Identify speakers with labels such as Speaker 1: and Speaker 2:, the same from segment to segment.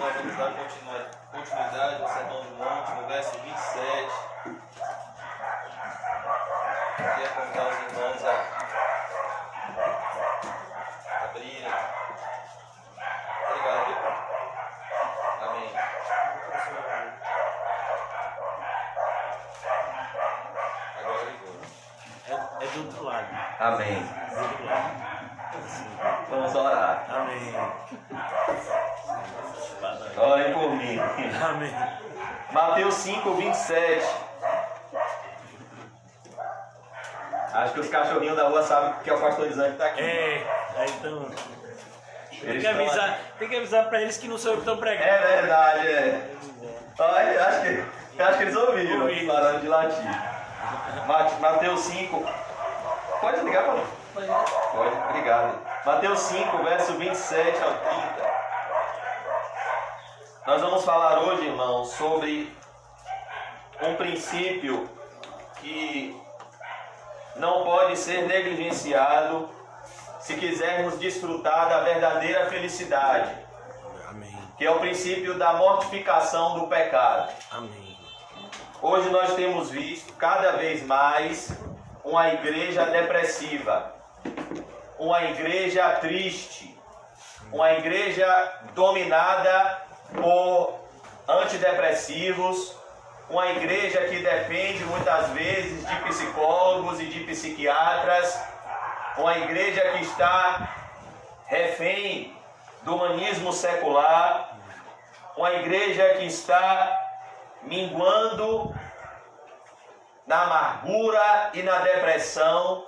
Speaker 1: nós vamos dar continuidade ao Sermão do Monte, no verso 27. Queria convidar os irmãos a abrirem. Obrigado. Amém. Agora ligou.
Speaker 2: É do outro lado.
Speaker 3: Amém.
Speaker 2: Do outro lado.
Speaker 3: Vamos orar.
Speaker 2: Amém.
Speaker 3: Orem por mim.
Speaker 2: Amém.
Speaker 3: Mateus 5, 27. Acho que os cachorrinhos da rua sabem que é o pastor Isaac está aqui.
Speaker 2: Então.
Speaker 3: Eles
Speaker 2: Tem que avisar para eles que não sou eu que estou pregando.
Speaker 3: É verdade, é. Olha, acho que eles ouviram, parando de latir. Mateus 5. Pode ligar para mim? Pode, obrigado. Mateus 5, verso 27 ao 30. Nós vamos falar hoje, irmãos, sobre um princípio que não pode ser negligenciado se quisermos desfrutar da verdadeira felicidade.
Speaker 2: Amém.
Speaker 3: Que é o princípio da mortificação do pecado.
Speaker 2: Amém.
Speaker 3: Hoje nós temos visto cada vez mais uma igreja depressiva, uma igreja triste, uma igreja dominada por antidepressivos, uma igreja que depende muitas vezes de psicólogos e de psiquiatras, uma igreja que está refém do humanismo secular, uma igreja que está minguando na amargura e na depressão,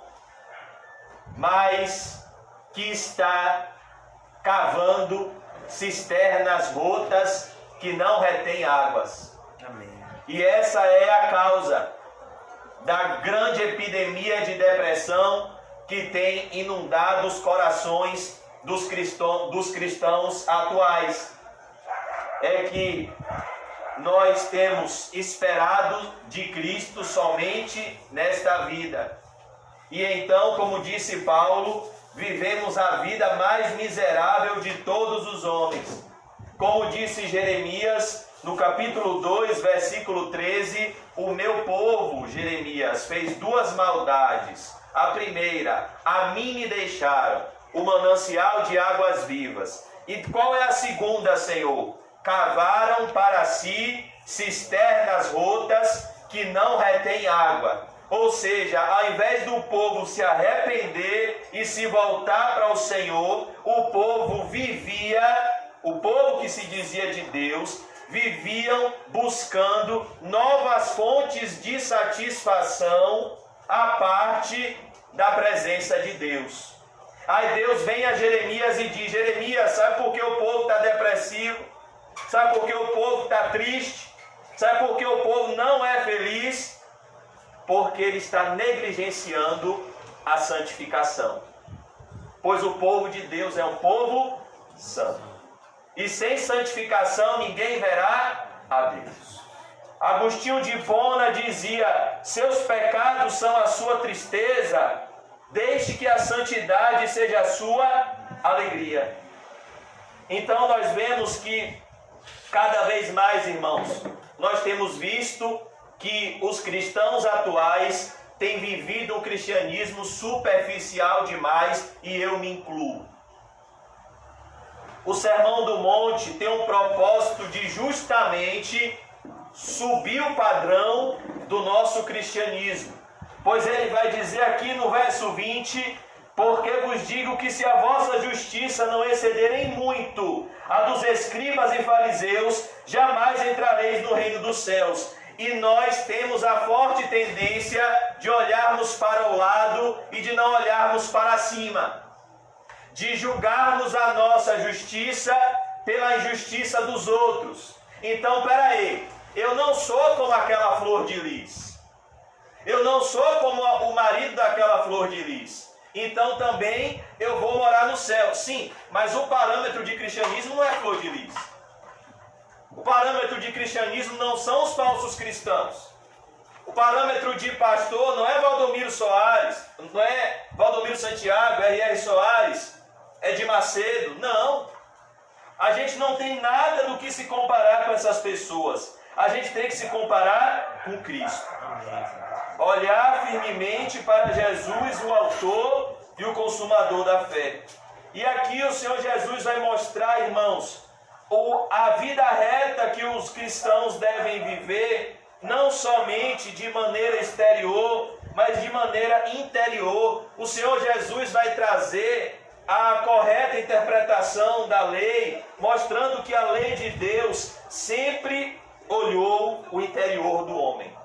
Speaker 3: mas que está cavando cisternas rotas que não retêm águas.
Speaker 2: Amém.
Speaker 3: E essa é a causa da grande epidemia de depressão que tem inundado os corações dos cristãos atuais. É que nós temos esperado de Cristo somente nesta vida. E então, como disse Paulo, vivemos a vida mais miserável de todos os homens. Como disse Jeremias, no capítulo 2, versículo 13, o meu povo, Jeremias, fez duas maldades. A primeira, a mim me deixaram o manancial de águas vivas. E qual é a segunda, Senhor? Cavaram para si cisternas rotas que não retêm água. Ou seja, ao invés do povo se arrepender e se voltar para o Senhor, o povo que se dizia de Deus, viviam buscando novas fontes de satisfação à parte da presença de Deus. Aí Deus vem a Jeremias e diz: Jeremias, sabe por que o povo está depressivo? Sabe por que o povo está triste? Sabe por que o povo não é feliz? Porque ele está negligenciando a santificação. Pois o povo de Deus é um povo santo. E sem santificação ninguém verá a Deus. Agostinho de Hipona dizia: seus pecados são a sua tristeza, deixe que a santidade seja a sua alegria. Então nós vemos que cada vez mais, irmãos, nós temos visto que os cristãos atuais têm vivido um cristianismo superficial demais, e eu me incluo. O Sermão do Monte tem um propósito de justamente subir o padrão do nosso cristianismo. Pois ele vai dizer aqui no verso 20: porque vos digo que se a vossa justiça não exceder em muito a dos escribas e fariseus, jamais entrareis no reino dos céus. E nós temos a forte tendência de olharmos para o lado e de não olharmos para cima, de julgarmos a nossa justiça pela injustiça dos outros. Então, peraí, eu não sou como aquela flor de lis, eu não sou como o marido daquela flor de lis, então também eu vou morar no céu. Sim, mas o parâmetro de cristianismo não é flor de lis. O parâmetro de cristianismo não são os falsos cristãos. O parâmetro de pastor não é Valdomiro Soares, não é Valdomiro Santiago, R.R. Soares, Edir Macedo, não. A gente não tem nada do que se comparar com essas pessoas. A gente tem que se comparar com Cristo. Olhar firmemente para Jesus, o autor e o consumador da fé. E aqui o Senhor Jesus vai mostrar, irmãos, a vida reta que os cristãos devem viver, não somente de maneira exterior, mas de maneira interior. O Senhor Jesus vai trazer a correta interpretação da lei, mostrando que a lei de Deus sempre olhou o interior do homem.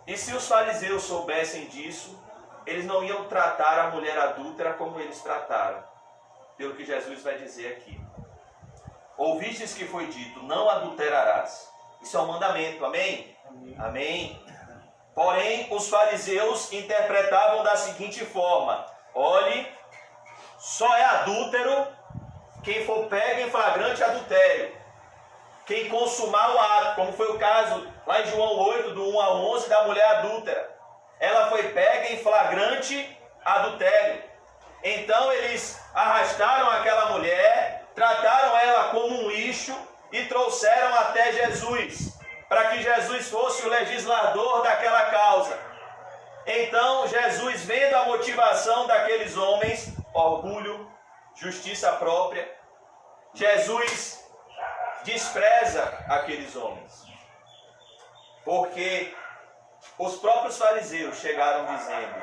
Speaker 3: E se os fariseus soubessem disso, eles não iam tratar a mulher adúltera como eles trataram. Pelo que Jesus vai dizer aqui. Ouvistes que foi dito, não adulterarás. Isso é um mandamento, amém? Amém. Porém, os fariseus interpretavam da seguinte forma: olhe, só é adúltero quem for pego em flagrante adultério, quem consumar o ato, como foi o caso lá em João 8, do 1 ao 11, da mulher adúltera. Ela foi pega em flagrante adultério. Então eles arrastaram aquela mulher, trataram ela como um lixo e trouxeram até Jesus, para que Jesus fosse o legislador daquela causa. Então Jesus, vendo a motivação daqueles homens, orgulho, justiça própria, Jesus despreza aqueles homens. Porque os próprios fariseus chegaram dizendo,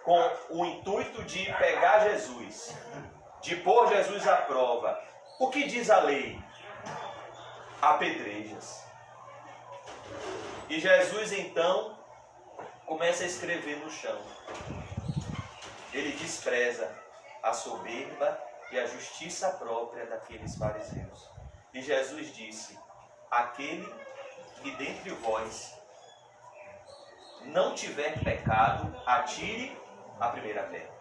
Speaker 3: com o intuito de pegar Jesus, de pôr Jesus à prova: o que diz a lei? Apedrejas. E Jesus então começa a escrever no chão. Ele despreza a soberba e a justiça própria daqueles fariseus. E Jesus disse: aquele que dentre vós não tiver pecado, atire a primeira pedra.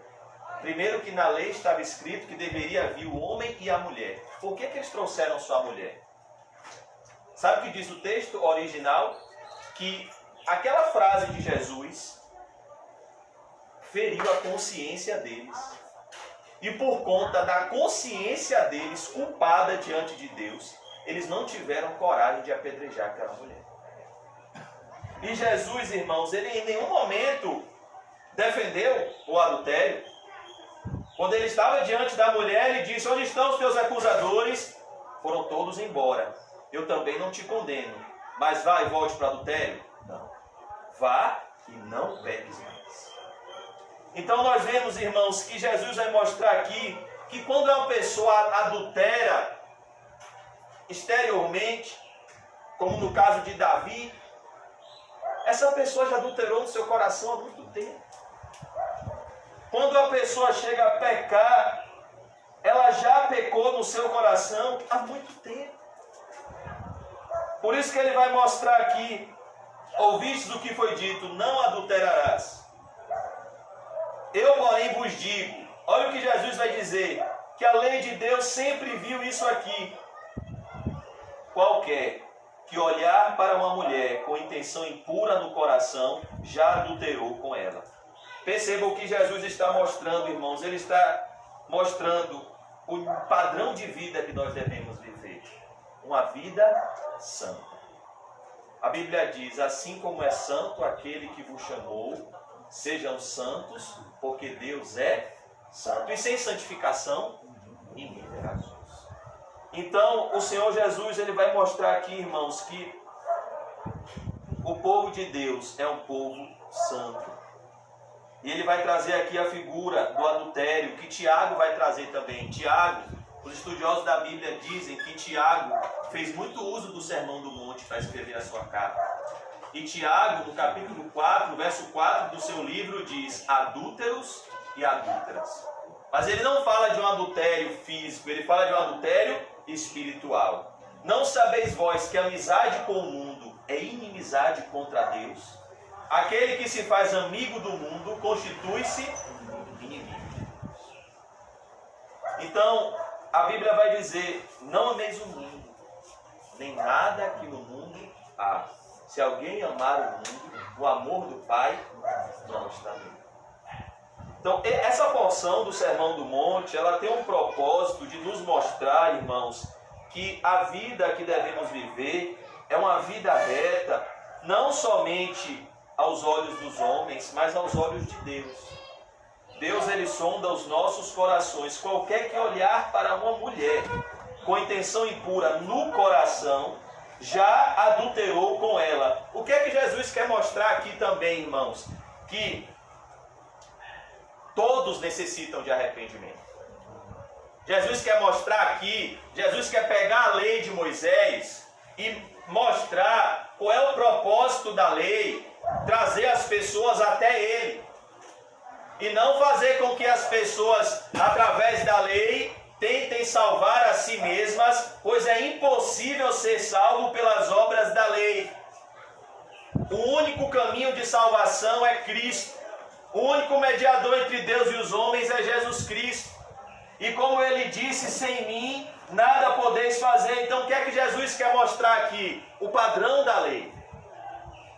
Speaker 3: Primeiro, que na lei estava escrito que deveria vir o homem e a mulher. Por que eles trouxeram só a mulher? Sabe o que diz o texto original? Que aquela frase de Jesus feriu a consciência deles. E por conta da consciência deles, culpada diante de Deus, eles não tiveram coragem de apedrejar aquela mulher. E Jesus, irmãos, ele em nenhum momento defendeu o adultério. Quando ele estava diante da mulher, ele disse: onde estão os teus acusadores? Foram todos embora. Eu também não te condeno. Mas vá e volte para o adultério? Não. Vá e não peques mais. Então nós vemos, irmãos, que Jesus vai mostrar aqui que quando uma pessoa adultera exteriormente, como no caso de Davi, essa pessoa já adulterou no seu coração há muito tempo. Quando a pessoa chega a pecar, ela já pecou no seu coração há muito tempo. Por isso que ele vai mostrar aqui: ouvistes o que foi dito, não adulterarás. Eu, porém, vos digo, olha o que Jesus vai dizer, que a lei de Deus sempre viu isso aqui: qualquer que olhar para uma mulher com intenção impura no coração, já adulterou com ela. Percebam o que Jesus está mostrando, irmãos. Ele está mostrando o padrão de vida que nós devemos viver. Uma vida santa. A Bíblia diz: assim como é santo aquele que vos chamou, sejam santos, porque Deus é santo. E sem santificação, ninguém verá Jesus. Então, o Senhor Jesus, ele vai mostrar aqui, irmãos, que o povo de Deus é um povo santo. E ele vai trazer aqui a figura do adultério, que Tiago vai trazer também. Tiago, os estudiosos da Bíblia dizem que Tiago fez muito uso do Sermão do Monte para escrever a sua carta. E Tiago, no capítulo 4, verso 4 do seu livro, diz: adúlteros e adúlteras. Mas ele não fala de um adultério físico, ele fala de um adultério espiritual. Não sabeis vós que a amizade com o mundo é inimizade contra Deus? Aquele que se faz amigo do mundo constitui-se inimigo. Então, a Bíblia vai dizer: não ameis o mundo, nem nada que no mundo há. Se alguém amar o mundo, o amor do Pai não está nele. Então, essa porção do Sermão do Monte, ela tem um propósito de nos mostrar, irmãos, que a vida que devemos viver é uma vida reta, não somente aos olhos dos homens, mas aos olhos de Deus. Deus, ele sonda os nossos corações. Qualquer que olhar para uma mulher com intenção impura no coração, já adulterou com ela. O que é que Jesus quer mostrar aqui também, irmãos? Que todos necessitam de arrependimento. Jesus quer mostrar aqui, Jesus quer pegar a lei de Moisés e mostrar qual é o propósito da lei, trazer as pessoas até ele. E não fazer com que as pessoas, através da lei, tentem salvar a si mesmas, pois é impossível ser salvo pelas obras da lei. O único caminho de salvação é Cristo. O único mediador entre Deus e os homens é Jesus Cristo. E como ele disse, sem mim nada podeis fazer. Então o que é que Jesus quer mostrar aqui? O padrão da lei.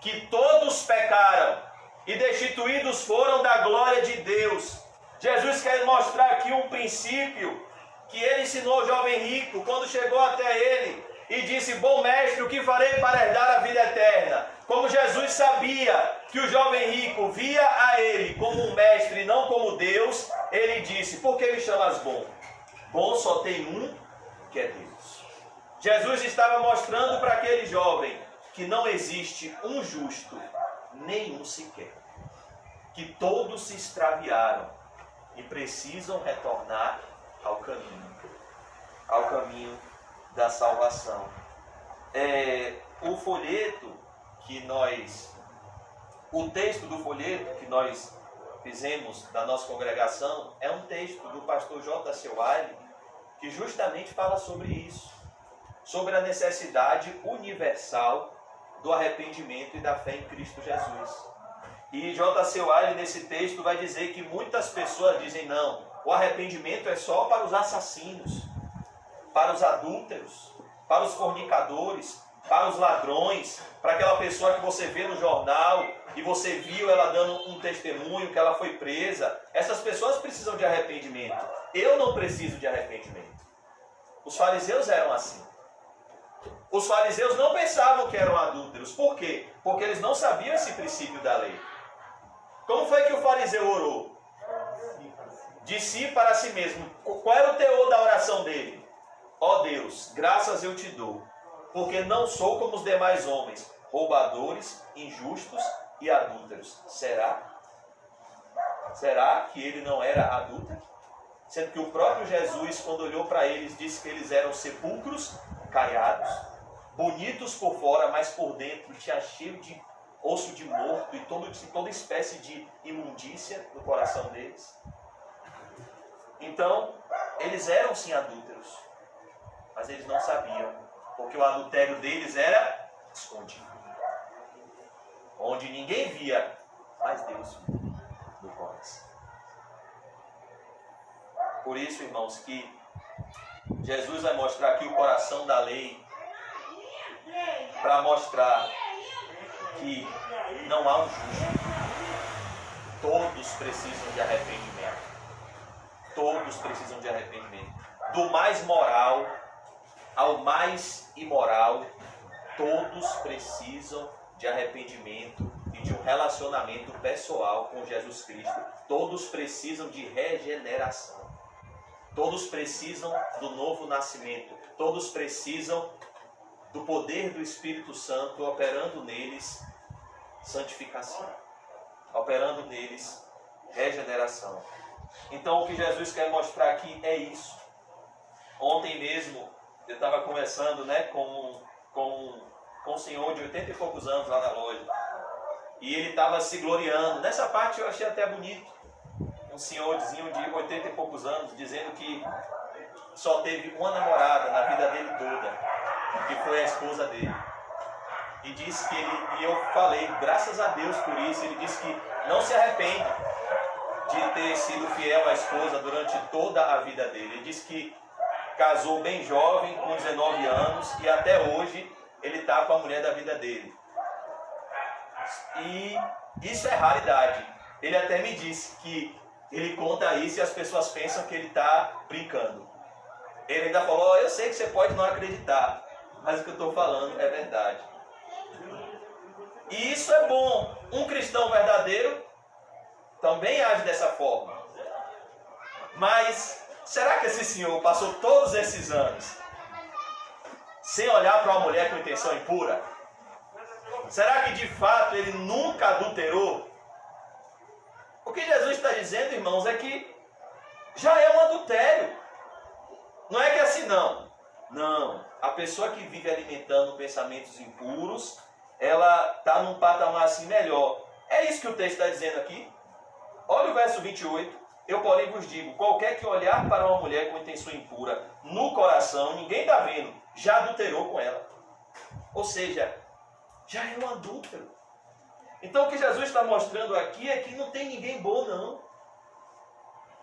Speaker 3: Que todos pecaram e destituídos foram da glória de Deus. Jesus quer mostrar aqui um princípio que ele ensinou ao jovem rico quando chegou até ele e disse: bom mestre, o que farei para herdar a vida eterna? Como Jesus sabia que o jovem rico via a ele como um mestre e não como Deus, ele disse: por que me chamas bom? Bom só tem um, que é Deus. Jesus estava mostrando para aquele jovem que não existe um justo, nenhum sequer. Que todos se extraviaram e precisam retornar ao caminho da salvação. O folheto que o texto do folheto que nós fizemos da nossa congregação é um texto do pastor J.C. Wiley, que justamente fala sobre isso, sobre a necessidade universal do arrependimento e da fé em Cristo Jesus. E J.C. Wiley, nesse texto, vai dizer que muitas pessoas dizem: não, o arrependimento é só para os assassinos, para os adúlteros, para os fornicadores, para os ladrões, para aquela pessoa que você vê no jornal e você viu ela dando um testemunho que ela foi presa. Essas pessoas precisam de arrependimento. Eu não preciso de arrependimento. Os fariseus eram assim. Os fariseus não pensavam que eram adúlteros. Por quê? Porque eles não sabiam esse princípio da lei. Como foi que o fariseu orou? De si para si mesmo. Qual era o teor da oração dele? Ó Deus, graças eu te dou, porque não sou como os demais homens, roubadores, injustos e adúlteros. Será? Será que ele não era adúltero? Sendo que o próprio Jesus, quando olhou para eles, disse que eles eram sepulcros caiados, bonitos por fora, mas por dentro tinha cheio de osso de morto e toda espécie de imundícia no coração deles. Então, eles eram sim adúlteros, mas eles não sabiam, porque o adultério deles era escondido, onde ninguém via, mas Deus via no coração. Por isso, irmãos, que Jesus vai mostrar aqui o coração da lei, para mostrar que não há um justo. Todos precisam de arrependimento. Todos precisam de arrependimento. Do mais moral ao mais imoral, todos precisam de arrependimento e de um relacionamento pessoal com Jesus Cristo. Todos precisam de regeneração. Todos precisam do novo nascimento. Todos precisam do poder do Espírito Santo operando neles santificação, operando neles regeneração. Então o que Jesus quer mostrar aqui é isso. Ontem mesmo eu estava conversando, com um senhor de 80 e poucos anos lá na loja, e ele estava se gloriando. Nessa parte eu achei até bonito. Um senhorzinho de 80 e poucos anos dizendo que só teve uma namorada na vida dele toda, que foi a esposa dele. E disse que e eu falei, graças a Deus por isso, ele disse que não se arrepende de ter sido fiel à esposa durante toda a vida dele. Ele disse que casou bem jovem, com 19 anos, e até hoje ele está com a mulher da vida dele. E isso é raridade. Ele até me disse que ele conta isso e as pessoas pensam que ele está brincando. Ele ainda falou, eu sei que você pode não acreditar, mas o que eu estou falando é verdade. E isso é bom. Um cristão verdadeiro também age dessa forma. Mas será que esse senhor passou todos esses anos sem olhar para uma mulher com intenção impura? Será que de fato ele nunca adulterou? O que Jesus está dizendo, irmãos, é que já é um adultério. Não é que é assim não. Não. A pessoa que vive alimentando pensamentos impuros, ela está num patamar assim melhor. É isso que o texto está dizendo aqui. Olha o verso 28. Eu, porém, vos digo, qualquer que olhar para uma mulher com intenção impura no coração, ninguém está vendo, já adulterou com ela. Ou seja, já é um adúltero. Então o que Jesus está mostrando aqui é que não tem ninguém bom, não.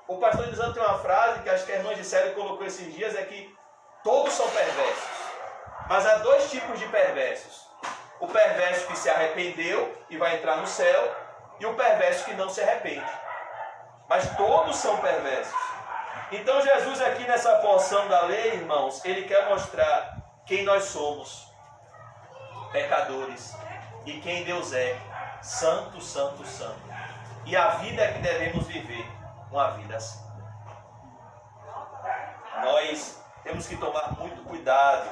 Speaker 3: O pastor Elisandro tem uma frase que acho que a irmã Gisele colocou esses dias, é que todos são perversos. Mas há dois tipos de perversos. O perverso que se arrependeu e vai entrar no céu, e o perverso que não se arrepende. Mas todos são perversos. Então Jesus aqui nessa porção da lei, irmãos, ele quer mostrar quem nós somos. Pecadores. E quem Deus é. Santo, santo, santo. E a vida que devemos viver. Uma vida assim. Nós temos que tomar muito cuidado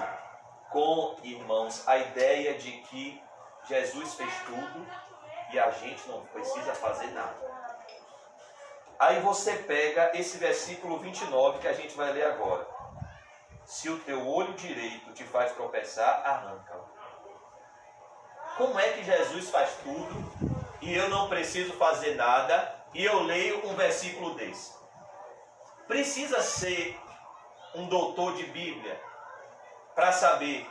Speaker 3: com, irmãos, a ideia de que Jesus fez tudo e a gente não precisa fazer nada. Aí você pega esse versículo 29 que a gente vai ler agora. Se o teu olho direito te faz tropeçar, arranca-o. Como é que Jesus faz tudo e eu não preciso fazer nada e eu leio um versículo desse? Precisa ser um doutor de Bíblia para saber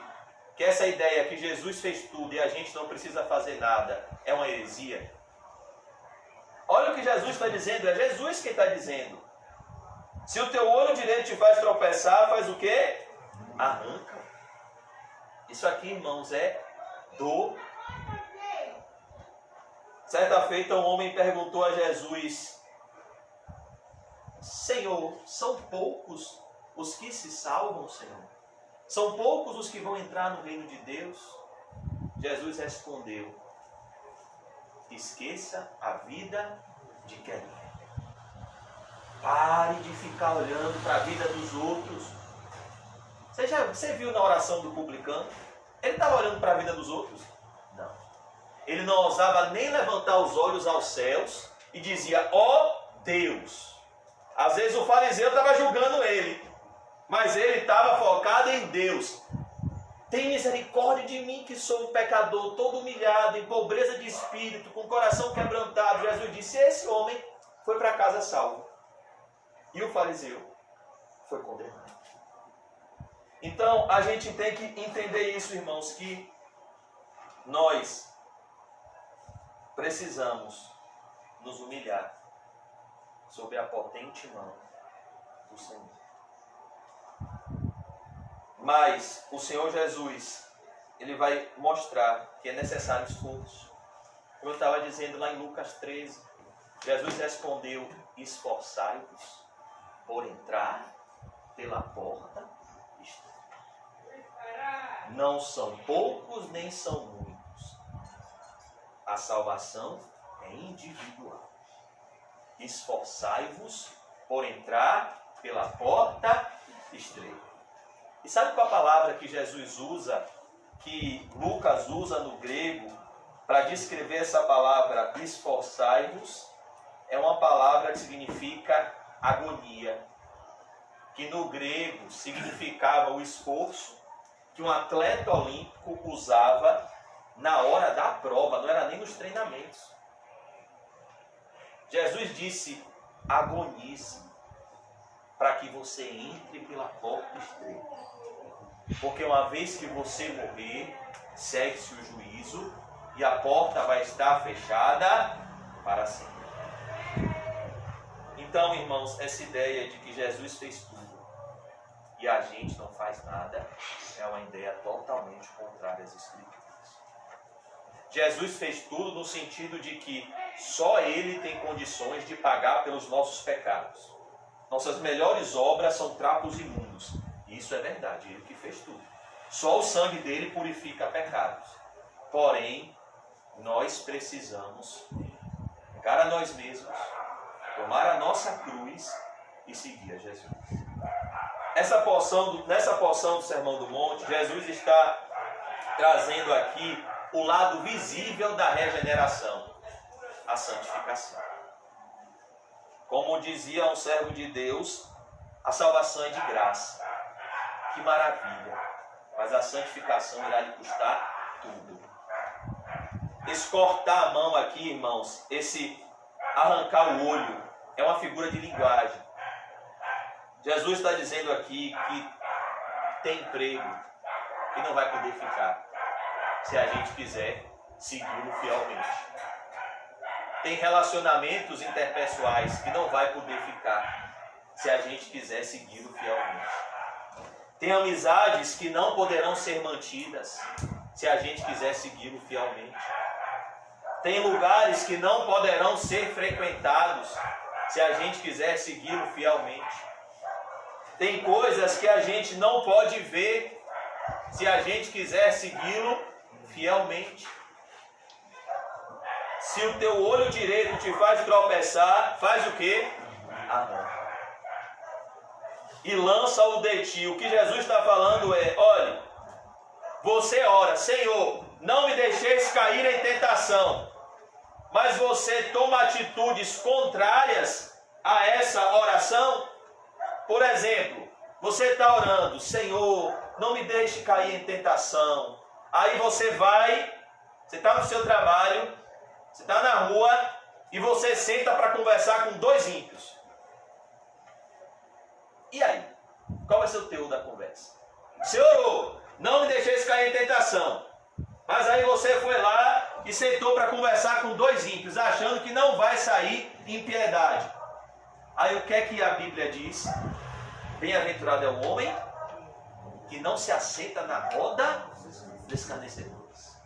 Speaker 3: que essa ideia que Jesus fez tudo e a gente não precisa fazer nada é uma heresia? Olha o que Jesus está dizendo, é Jesus que está dizendo. Se o teu olho direito te faz tropeçar, faz o quê? Arranca. Isso aqui, irmãos, é dor. Certa feita um homem perguntou a Jesus: Senhor, são poucos os que se salvam, Senhor? São poucos os que vão entrar no reino de Deus? Jesus respondeu: esqueça a vida de quem? Pare de ficar olhando para a vida dos outros. Você viu na oração do publicano? Ele estava olhando para a vida dos outros? Não. Ele não ousava nem levantar os olhos aos céus e dizia, ó Deus. Às vezes o fariseu estava julgando ele, mas ele estava focado em Deus. Tem misericórdia de mim que sou um pecador, todo humilhado, em pobreza de espírito, com o coração quebrantado. Jesus disse, esse homem foi para casa salvo. E o fariseu foi condenado. Então, a gente tem que entender isso, irmãos, que nós precisamos nos humilhar sob a potente mão do Senhor. Mas o Senhor Jesus, ele vai mostrar que é necessário esforço. Como eu estava dizendo lá em Lucas 13, Jesus respondeu, esforçai-vos por entrar pela porta estreita. Não são poucos nem são muitos. A salvação é individual. Esforçai-vos por entrar pela porta estreita. E sabe qual a palavra que Jesus usa, que Lucas usa no grego, para descrever essa palavra esforçai-vos? É uma palavra que significa agonia, que no grego significava o esforço que um atleta olímpico usava na hora da prova, não era nem nos treinamentos. Jesus disse, agonize para que você entre pela porta estreita. Porque uma vez que você morrer, segue-se o juízo e a porta vai estar fechada para sempre. Então, irmãos, essa ideia de que Jesus fez tudo e a gente não faz nada é uma ideia totalmente contrária às Escrituras. Jesus fez tudo no sentido de que só Ele tem condições de pagar pelos nossos pecados. Nossas melhores obras são trapos imundos. Isso é verdade, ele que fez tudo. Só o sangue dele purifica pecados. Porém, nós precisamos negar a nós mesmos, tomar a nossa cruz e seguir a Jesus. Nessa porção do Sermão do Monte, Jesus está trazendo aqui o lado visível da regeneração, a santificação. Como dizia um servo de Deus, a salvação é de graça. Que maravilha! Mas a santificação irá lhe custar tudo. Esse cortar a mão aqui, irmãos, esse arrancar o olho, é uma figura de linguagem. Jesus está dizendo aqui que tem emprego que não vai poder ficar se a gente quiser segui-lo fielmente. Tem relacionamentos interpessoais que não vai poder ficar se a gente quiser segui-lo fielmente. Tem amizades que não poderão ser mantidas se a gente quiser segui-lo fielmente. Tem lugares que não poderão ser frequentados se a gente quiser segui-lo fielmente. Tem coisas que a gente não pode ver se a gente quiser segui-lo fielmente. Se o teu olho direito te faz tropeçar, faz o quê? Arranca. E lança-o de ti. O que Jesus está falando é, olha, você ora, Senhor, não me deixeis cair em tentação. Mas você toma atitudes contrárias a essa oração. Por exemplo, você está orando, Senhor, não me deixe cair em tentação. Aí você está no seu trabalho, você está na rua e você senta para conversar com dois ímpios. E aí? Qual vai ser o teor da conversa? Você orou, não me deixeis cair em tentação. Mas aí você foi lá e sentou para conversar com dois ímpios, achando que não vai sair impiedade. Aí o que é que a Bíblia diz? Bem-aventurado é o homem que não se assenta na roda dos escarnecedores.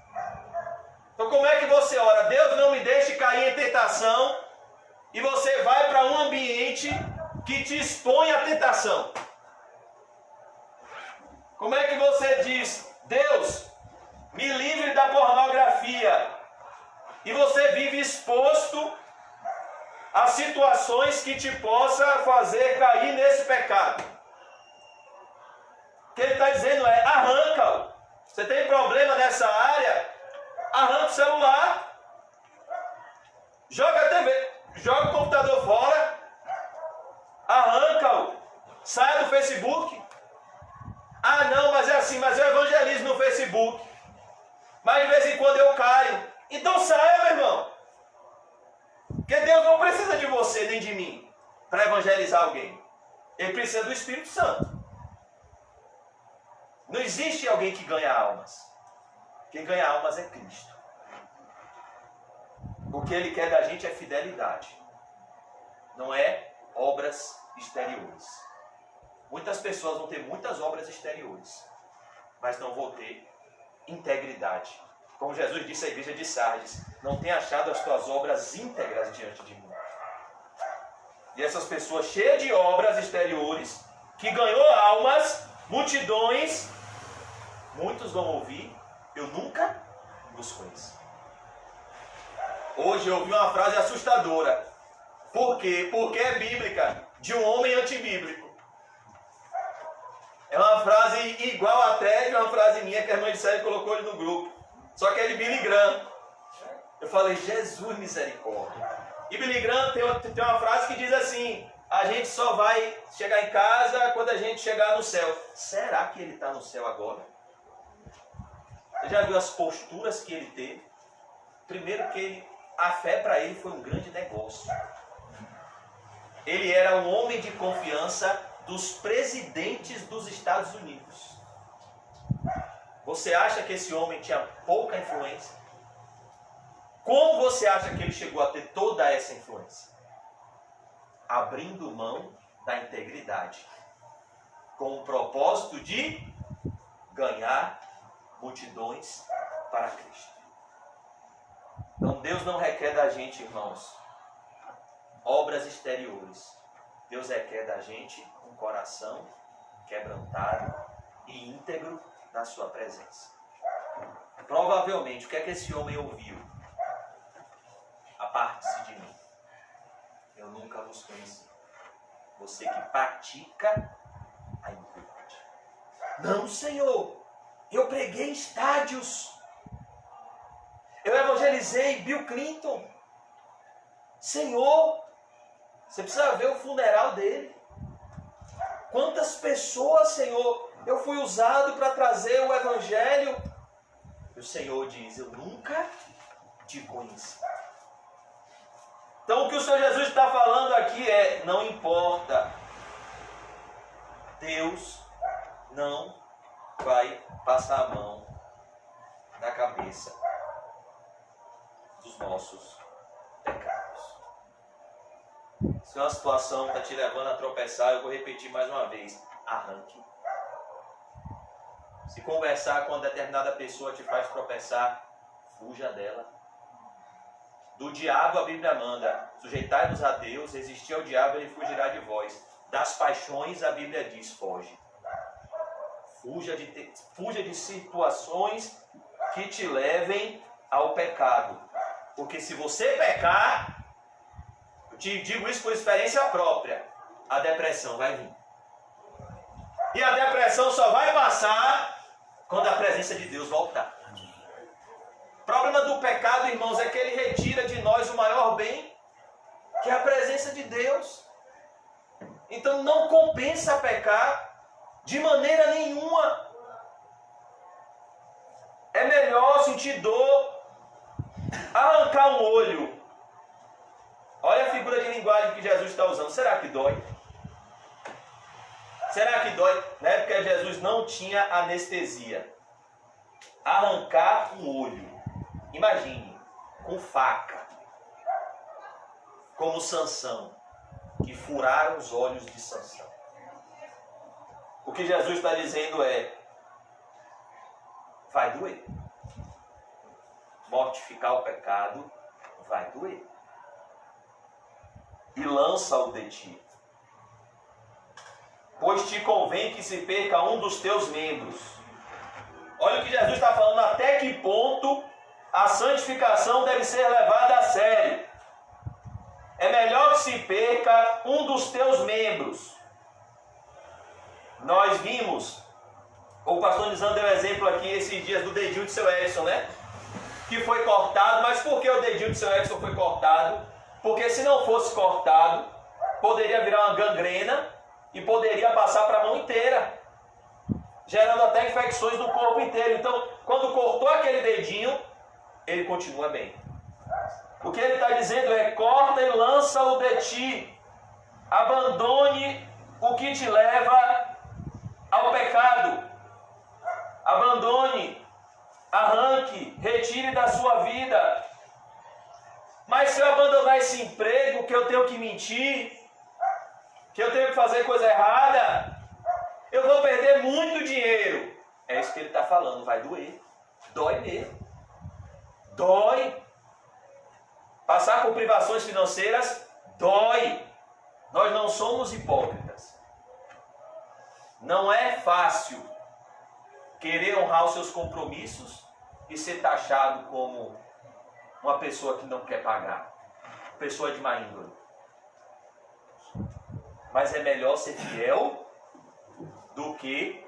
Speaker 3: Então como é que você ora? Deus não me deixe cair em tentação, e você vai para um ambiente que te expõe à tentação. Como é que você diz, Deus, me livre da pornografia, e você vive exposto a situações que te possa fazer cair nesse pecado? O que ele está dizendo é, arranca-o. Você tem problema nessa área? Arranca o celular, joga a TV, joga o computador fora, arranca-o, saia do Facebook. Ah não, mas é assim, mas eu evangelizo no Facebook, mas de vez em quando eu caio. Então saia, meu irmão, porque Deus não precisa de você nem de mim para evangelizar alguém. Ele precisa do Espírito Santo. Não existe alguém que ganha almas. Quem ganha almas é Cristo. O que Ele quer da gente é fidelidade, não é obras exteriores. Muitas pessoas vão ter muitas obras exteriores, mas não vão ter integridade. Como Jesus disse à igreja de Sardes, não tem achado as tuas obras íntegras diante de mim. E essas pessoas cheias de obras exteriores, que ganhou almas, multidões, muitos vão ouvir, eu nunca vos conheci. Hoje eu ouvi uma frase assustadora. Por quê? Porque é bíblica, de um homem antibíblico. É uma frase igual até de uma frase minha que a irmã de Sérgio colocou ali no grupo. Só que é de Billy Graham. Eu falei, Jesus misericórdia. E Billy Graham tem uma frase que diz assim, a gente só vai chegar em casa quando a gente chegar no céu. Será que ele está no céu agora? Você já viu as posturas que ele teve? Primeiro que a fé para ele foi um grande negócio. Ele era um homem de confiança dos presidentes dos Estados Unidos. Você acha que esse homem tinha pouca influência? Como você acha que ele chegou a ter toda essa influência? Abrindo mão da integridade, com o propósito de ganhar multidões para Cristo. Então Deus não requer da gente, irmãos, obras exteriores. Deus requer da gente um coração quebrantado e íntegro na sua presença. Provavelmente, o que é que esse homem ouviu? Aparte-se de mim, eu nunca vos conheci. Você que pratica a iniquidade. Não, Senhor, eu preguei em estádios. Eu evangelizei Bill Clinton. Senhor, você precisa ver o funeral dele. Quantas pessoas, Senhor, eu fui usado para trazer o evangelho. E o Senhor diz, eu nunca te conheci. Então o que o Senhor Jesus está falando aqui é, não importa. Deus não vai passar a mão na cabeça dos nossos pecados. Se uma situação está te levando a tropeçar, eu vou repetir mais uma vez, arranque. Se conversar com uma determinada pessoa te faz tropeçar, fuja dela. Do diabo a Bíblia manda, sujeitai-vos a Deus, resistir ao diabo, ele fugirá de vós. Das paixões a Bíblia diz, foge. Fuja de situações que te levem ao pecado. Porque se você pecar, eu te digo isso por experiência própria, a depressão vai vir. E a depressão só vai passar quando a presença de Deus voltar. O problema do pecado, irmãos, é que ele retira de nós o maior bem, que é a presença de Deus. Então não compensa pecar de maneira nenhuma. É melhor sentir dor, arrancar um olho. Olha a figura de linguagem que Jesus está usando. Será que dói? Será que dói? Na época de Jesus não tinha anestesia. Arrancar um olho. Imagine, com faca. Como Sansão, que furaram os olhos de Sansão. O que Jesus está dizendo é, vai doer. Mortificar o pecado vai doer. E lança-o de ti. Pois te convém que se perca um dos teus membros. Olha o que Jesus está falando, até que ponto a santificação deve ser levada a sério. É melhor que se perca um dos teus membros. Nós vimos, o pastor Nizam deu exemplo aqui esses dias do dedinho de seu Edson, né? Que foi cortado, mas por que o dedinho de seu Edson foi cortado? Porque se não fosse cortado, poderia virar uma gangrena e poderia passar para a mão inteira, gerando até infecções no corpo inteiro. Então, quando cortou aquele dedinho, ele continua bem. O que ele está dizendo é, corta e lança-o de ti. Abandone o que te leva ao pecado. Abandone, arranque, retire da sua vida. Mas se eu abandonar esse emprego, que eu tenho que mentir, que eu tenho que fazer coisa errada, eu vou perder muito dinheiro. É isso que ele está falando, vai doer. Dói mesmo. Dói. Passar por privações financeiras, dói. Nós não somos hipócritas. Não é fácil querer honrar os seus compromissos e ser taxado como uma pessoa que não quer pagar. Pessoa de má índole. Mas é melhor ser fiel do que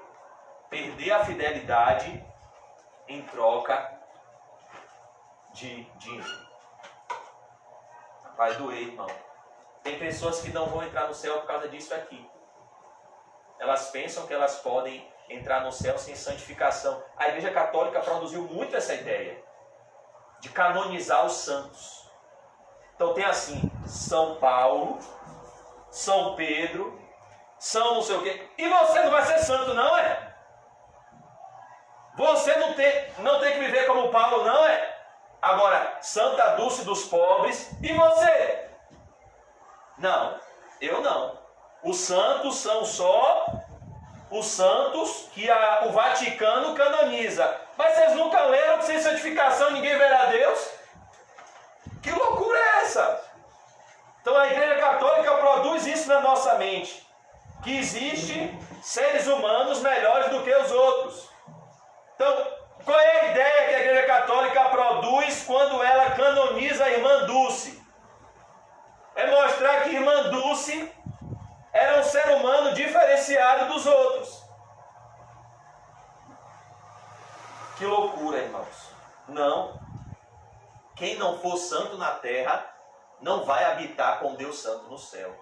Speaker 3: perder a fidelidade em troca de dinheiro. Vai doer, irmão. Tem pessoas que não vão entrar no céu por causa disso aqui. Elas pensam que elas podem entrar no céu sem santificação. A Igreja Católica produziu muito essa ideia de canonizar os santos. Então tem assim, São Paulo, São Pedro, São não sei o quê. E você não vai ser santo, não é? Você não tem que viver como Paulo, não é? Agora, Santa Dulce dos pobres, e você? Não, eu não. Os santos são só os santos que o Vaticano canoniza. Mas vocês nunca leram que sem santificação ninguém verá Deus? Que loucura é essa? Então a Igreja Católica produz isso na nossa mente. que existe seres humanos melhores do que os outros. Então, qual é a ideia que a Igreja Católica produz quando ela canoniza a irmã Dulce? É mostrar que a irmã Dulce era um ser humano diferenciado dos outros. Que loucura, irmãos. Não. Quem não for santo na terra não vai habitar com Deus Santo no céu.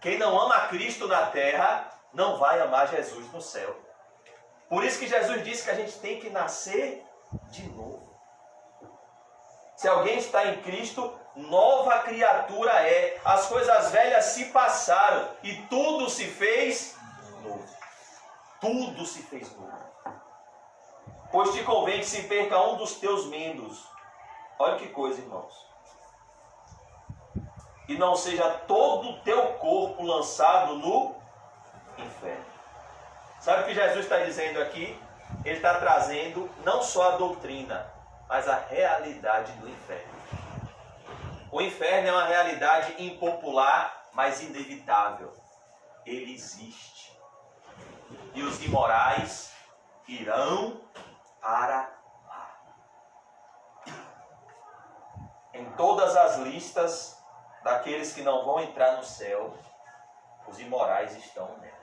Speaker 3: Quem não ama Cristo na terra não vai amar Jesus no céu. Por isso que Jesus disse que a gente tem que nascer de novo. Se alguém está em Cristo, nova criatura é. As coisas velhas se passaram e tudo se fez novo. Tudo se fez novo. Pois te convém que se perca um dos teus membros. Olha que coisa, irmãos. E não seja todo o teu corpo lançado no inferno. Sabe o que Jesus está dizendo aqui? Ele está trazendo não só a doutrina, mas a realidade do inferno. O inferno é uma realidade impopular, mas inevitável. Ele existe. E os imorais irão para lá. Em todas as listas daqueles que não vão entrar no céu, os imorais estão nela.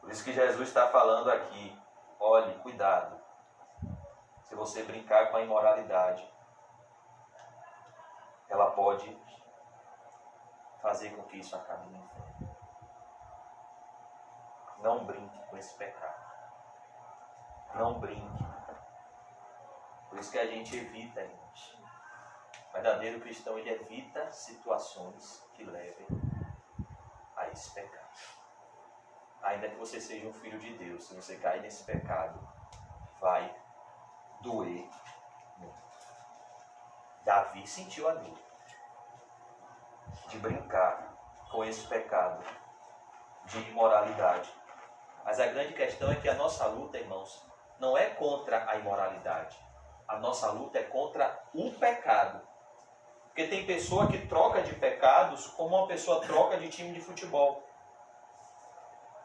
Speaker 3: Por isso que Jesus está falando aqui, olhe, cuidado. Se você brincar com a imoralidade, ela pode fazer com que isso acabe no inferno. Não brinque com esse pecado. Não brinque. Por isso que a gente evita, gente. O verdadeiro cristão, ele evita situações que levem a esse pecado. Ainda que você seja um filho de Deus, se você cair nesse pecado, vai doer muito. Davi sentiu a dor de brincar com esse pecado de imoralidade. Mas a grande questão é que a nossa luta, irmãos, não é contra a imoralidade. A nossa luta é contra o pecado. Porque tem pessoa que troca de pecados como uma pessoa troca de time de futebol.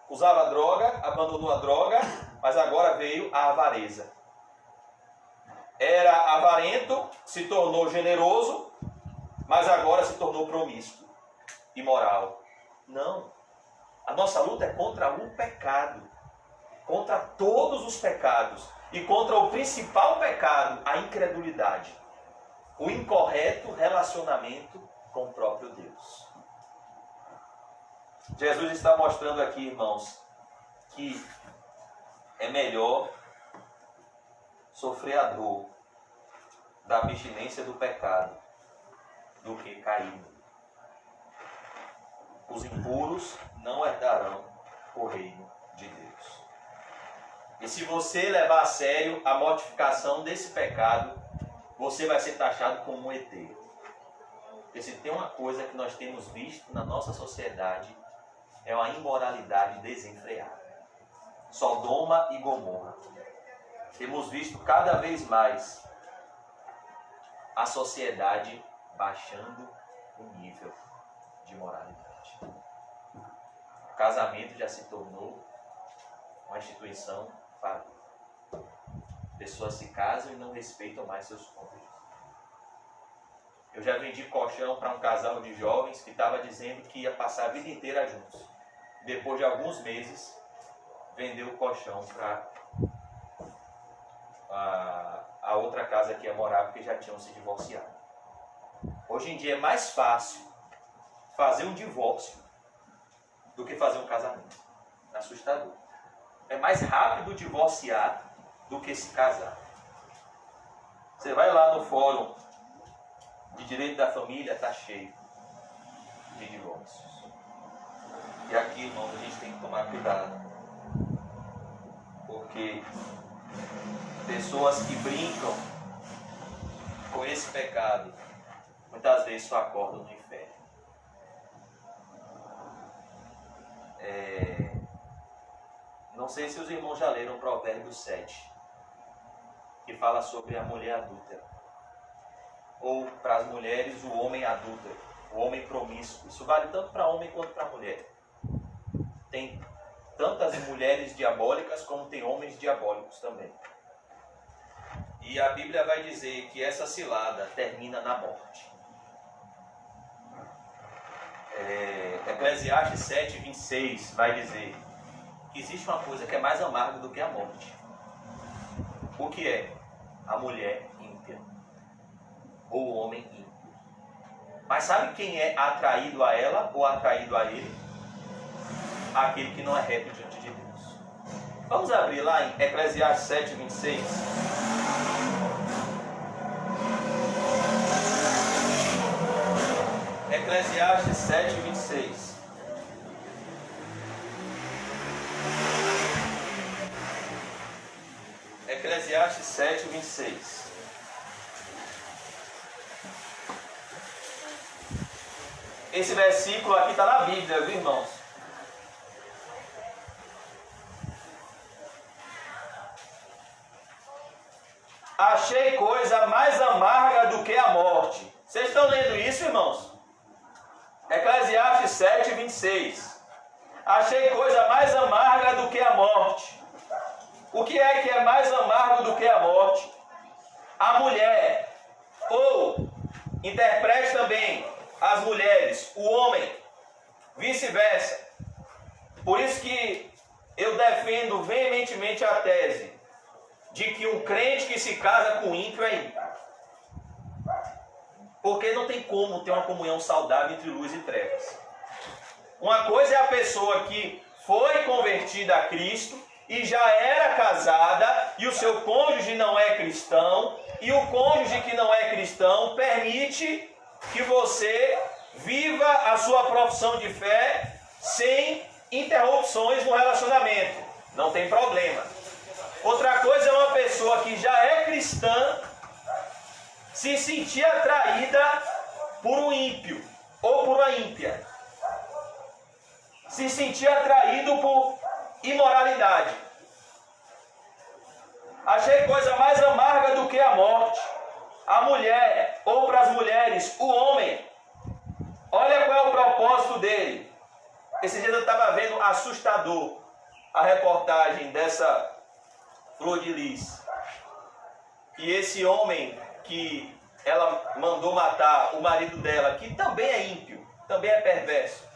Speaker 3: Usava droga, abandonou a droga, mas agora veio a avareza. Era avarento, se tornou generoso, mas agora se tornou promíscuo, imoral. Não. A nossa luta é contra o pecado. Contra todos os pecados. E contra o principal pecado, a incredulidade. O incorreto relacionamento com o próprio Deus. Jesus está mostrando aqui, irmãos, que é melhor sofrer a dor da abstinência do pecado do que cair. Os impuros não herdarão o reino de Deus. E se você levar a sério a mortificação desse pecado, você vai ser taxado como um ET. Porque se tem uma coisa que nós temos visto na nossa sociedade, é uma imoralidade desenfreada. Sodoma e Gomorra. Temos visto cada vez mais a sociedade baixando o nível de moralidade. O casamento já se tornou uma instituição falida. Pessoas se casam e não respeitam mais seus cônjuges. Eu já vendi colchão para um casal de jovens que estava dizendo que ia passar a vida inteira juntos. Depois de alguns meses, vendeu o colchão para a outra casa que ia morar, porque já tinham se divorciado. Hoje em dia é mais fácil fazer um divórcio do que fazer um casamento. Assustador. É mais rápido divorciar do que se casar. Você vai lá no fórum de direito da família, está cheio de divórcios. E aqui, irmãos, a gente tem que tomar cuidado. Porque pessoas que brincam com esse pecado, muitas vezes só acordam no inferno. Não sei se os irmãos já leram Provérbios 7, que fala sobre a mulher adúltera. Ou, para as mulheres, o homem adúltero. O homem promíscuo. Isso vale tanto para homem quanto para mulher. Tem tantas mulheres diabólicas como tem homens diabólicos também. E a Bíblia vai dizer que essa cilada termina na morte. Eclesiastes 7:26 vai dizer que existe uma coisa que é mais amarga do que a morte. O que é? A mulher ímpia. Ou o homem ímpio. Mas sabe quem é atraído a ela ou atraído a ele? Aquele que não é reto diante de Deus. Vamos abrir lá em Eclesiastes 7:26. Eclesiastes 7:26. Eclesiastes 7:26. Esse versículo aqui está na Bíblia, viu, irmãos? Achei coisa mais amarga do que a morte. Vocês estão lendo isso, irmãos? Eclesiastes 7:26. Achei coisa mais amarga do que a morte. O que é mais amargo do que a morte? A mulher. Ou, interprete também, as mulheres, o homem, vice-versa. Por isso que eu defendo veementemente a tese de que um crente que se casa com ímpio é ímpio. Porque não tem como ter uma comunhão saudável entre luz e trevas. Uma coisa é a pessoa que foi convertida a Cristo e já era casada e o seu cônjuge não é cristão, e o cônjuge que não é cristão permite que você viva a sua profissão de fé sem interrupções no relacionamento. Não tem problema. Outra coisa é uma pessoa que já é cristã se sentir atraída por um ímpio ou por uma ímpia. Se sentir atraído por imoralidade. Achei coisa mais amarga do que a morte. A mulher, ou para as mulheres, o homem. Olha qual é o propósito dele. Esse dia eu estava vendo assustador a reportagem dessa Flor de Lis. E esse homem que ela mandou matar o marido dela, que também é ímpio, também é perverso,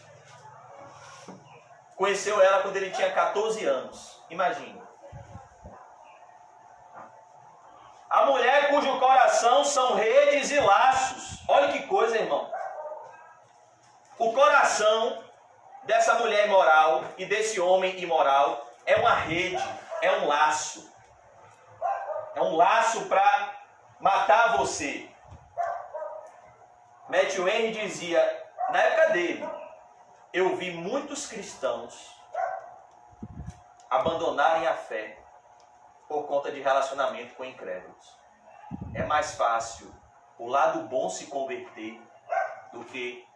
Speaker 3: conheceu ela quando ele tinha 14 anos. Imagine. A mulher cujo coração são redes e laços. Olha que coisa, irmão. O coração dessa mulher imoral e desse homem imoral é uma rede, é um laço. É um laço para matar você. Matthew Henry dizia, na época dele, eu vi muitos cristãos abandonarem a fé por conta de relacionamento com incrédulos. É mais fácil o lado bom se converter do que...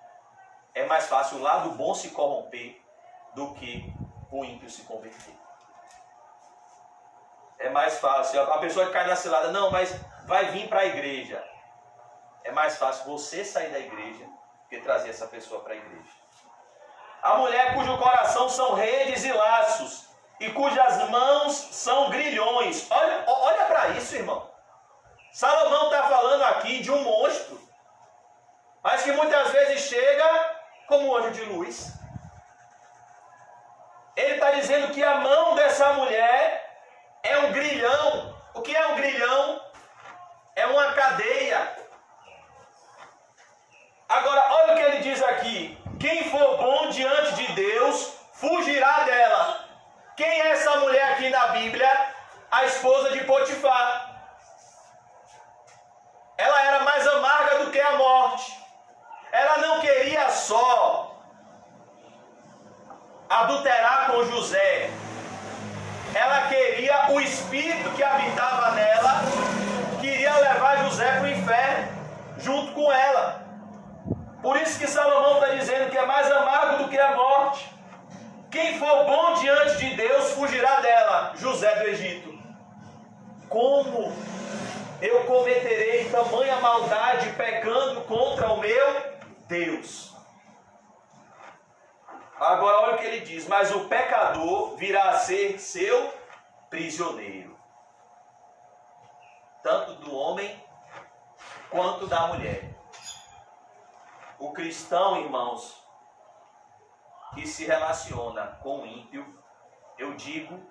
Speaker 3: É mais fácil o lado bom se corromper do que o ímpio se converter. É mais fácil. A pessoa que cai na cilada, não, mas vai vir para a igreja. É mais fácil você sair da igreja do que trazer essa pessoa para a igreja. A mulher cujo coração são redes e laços, e cujas mãos são grilhões. Olha para isso, irmão. Salomão está falando aqui de um monstro, mas que muitas vezes chega como um anjo de luz. Ele está dizendo que a mão dessa mulher é um grilhão. O que é um grilhão? É uma cadeia. Agora, olha o que ele diz aqui. Quem for bom diante de Deus, fugirá dela. Quem é essa mulher aqui na Bíblia? A esposa de Potifar. Ela era mais amarga do que a morte. Ela não queria só adulterar com José. Ela queria o espírito que habitava nela, queria levar José para o inferno, junto com ela. Por isso que Salomão está dizendo que é mais amargo do que a morte. Quem for bom diante de Deus, fugirá dela. José do Egito. Como eu cometerei tamanha maldade pecando contra o meu Deus. Agora olha o que ele diz: mas o pecador virá a ser seu prisioneiro, tanto do homem quanto da mulher. O cristão, irmãos, que se relaciona com o ímpio, eu digo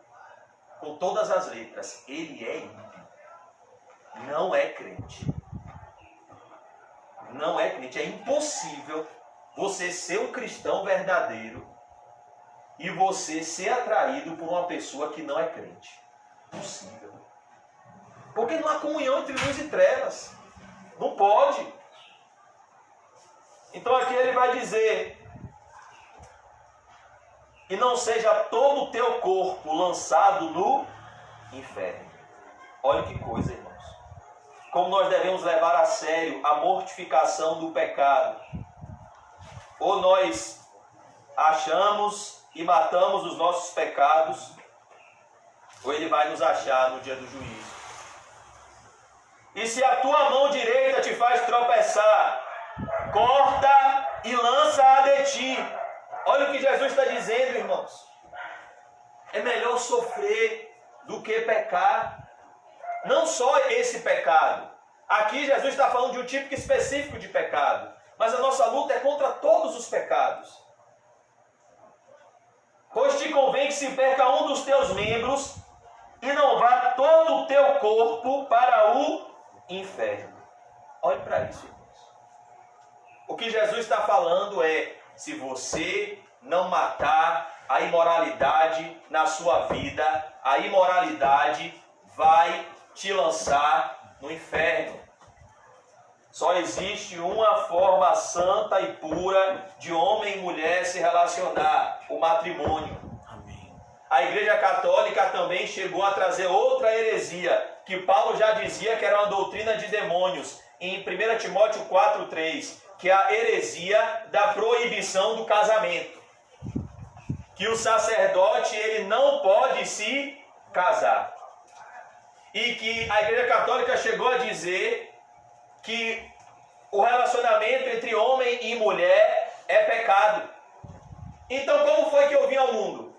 Speaker 3: com todas as letras, ele é ímpio, não é crente. Não é crente. É impossível você ser um cristão verdadeiro e você ser atraído por uma pessoa que não é crente. Impossível. Porque não há comunhão entre luz e trevas. Não pode. Então aqui ele vai dizer: e não seja todo o teu corpo lançado no inferno. Olha que coisa, irmãos. Como nós devemos levar a sério a mortificação do pecado. Ou nós achamos e matamos os nossos pecados, ou ele vai nos achar no dia do juízo. E se a tua mão direita te faz tropeçar, corta e lança-a de ti. Olha o que Jesus está dizendo, irmãos. É melhor sofrer do que pecar. Não só esse pecado. Aqui Jesus está falando de um tipo específico de pecado. Mas a nossa luta é contra todos os pecados. Pois te convém que se perca um dos teus membros e não vá todo o teu corpo para o inferno. Olhe para isso, irmãos. O que Jesus está falando é: se você não matar a imoralidade na sua vida, a imoralidade vai te lançar no inferno. Só existe uma forma santa e pura de homem e mulher se relacionar: o matrimônio.
Speaker 2: Amém.
Speaker 3: A Igreja Católica também chegou a trazer outra heresia, que Paulo já dizia que era uma doutrina de demônios, em 1 Timóteo 4,3, que é a heresia da proibição do casamento. Que o sacerdote ele não pode se casar. E que a Igreja Católica chegou a dizer que o relacionamento entre homem e mulher é pecado. Então como foi que eu vim ao mundo?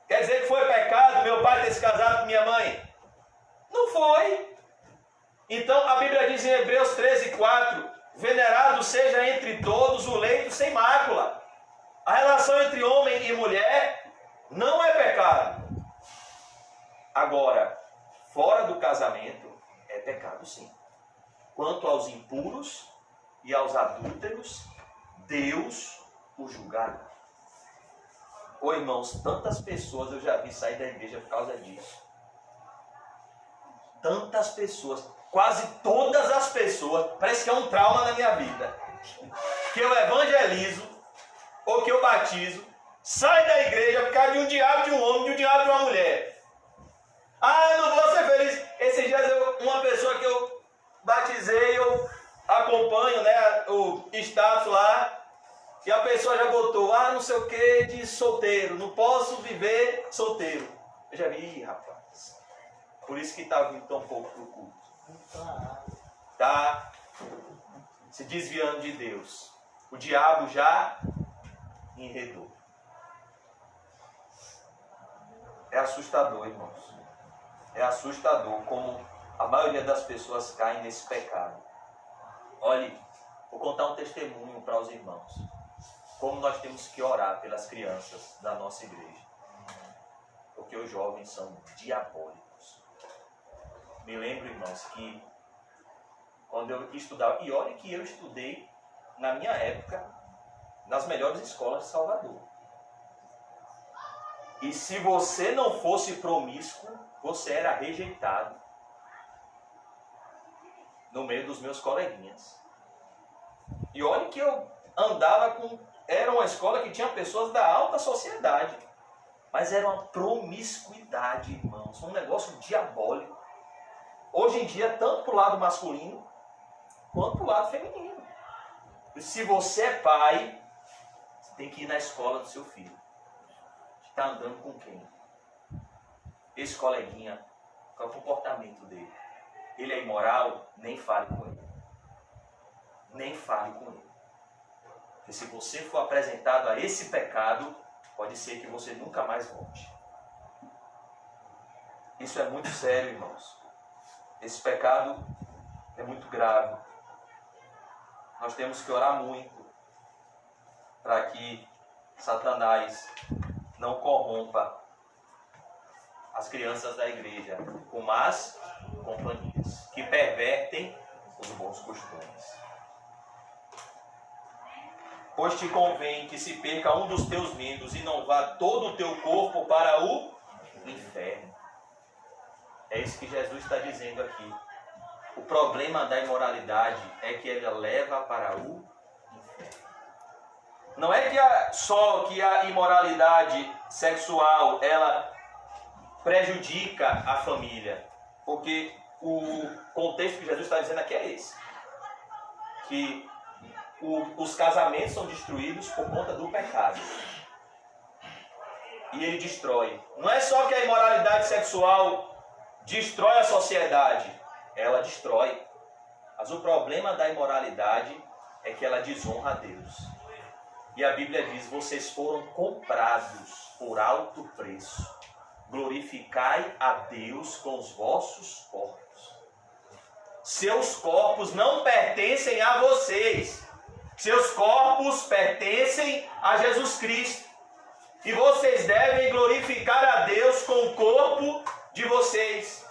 Speaker 3: Quer dizer que foi pecado meu pai ter se casado com minha mãe? Não foi. Então a Bíblia diz em Hebreus 13:4: venerado seja entre todos o leito sem mácula. A relação entre homem e mulher não é pecado. Agora, fora do casamento, é pecado sim. Quanto aos impuros e aos adúlteros, Deus o julgará. Ô irmãos, tantas pessoas eu já vi sair da igreja por causa disso. Tantas pessoas, quase todas as pessoas, parece que é um trauma na minha vida. Que eu evangelizo, ou que eu batizo, sai da igreja por causa de um diabo de um homem, de um diabo de uma mulher. Ah, eu não vou ser feliz. Esses dias uma pessoa que eu batizei, eu acompanho, né, o status lá, e a pessoa já botou, não sei o que, de solteiro, não posso viver solteiro. Eu já vi, rapaz. Por isso que está vindo tão pouco para o culto. Tá se desviando de Deus. O diabo já enredou. É assustador, irmãos. É assustador como a maioria das pessoas caem nesse pecado. Olhe, vou contar um testemunho para os irmãos. Como nós temos que orar pelas crianças da nossa igreja. Porque os jovens são diabólicos. Me lembro, irmãos, que quando eu estudava, e olhe que eu estudei, na minha época, nas melhores escolas de Salvador. E se você não fosse promíscuo, você era rejeitado no meio dos meus coleguinhas. E olhe que eu andava com... Era uma escola que tinha pessoas da alta sociedade. Mas era uma promiscuidade, irmãos. Um negócio diabólico. Hoje em dia, tanto para o lado masculino, quanto para o lado feminino. E se você é pai, você tem que ir na escola do seu filho. Está andando com quem? Esse coleguinha, qual é o comportamento dele? Ele é imoral? Nem fale com ele. nem fale com ele. Porque se você for apresentado a esse pecado, pode ser que você nunca mais volte. Isso é muito sério, irmãos. Esse pecado é muito grave. Nós temos que orar muito para que Satanás não corrompa as crianças da igreja com más companhias, que pervertem os bons costumes. Pois te convém que se perca um dos teus membros e não vá todo o teu corpo para o inferno. É isso que Jesus está dizendo aqui. O problema da imoralidade é que ela leva para o inferno. Não é que só que a imoralidade sexual ela prejudica a família, porque o contexto que Jesus está dizendo aqui é esse, que os casamentos são destruídos por conta do pecado. E ele destrói. Não é só que a imoralidade sexual destrói a sociedade, ela destrói. Mas o problema da imoralidade é que ela desonra a Deus. E a Bíblia diz: vocês foram comprados por alto preço. Glorificai a Deus com os vossos corpos. Seus corpos não pertencem a vocês. Seus corpos pertencem a Jesus Cristo. E vocês devem glorificar a Deus com o corpo de vocês.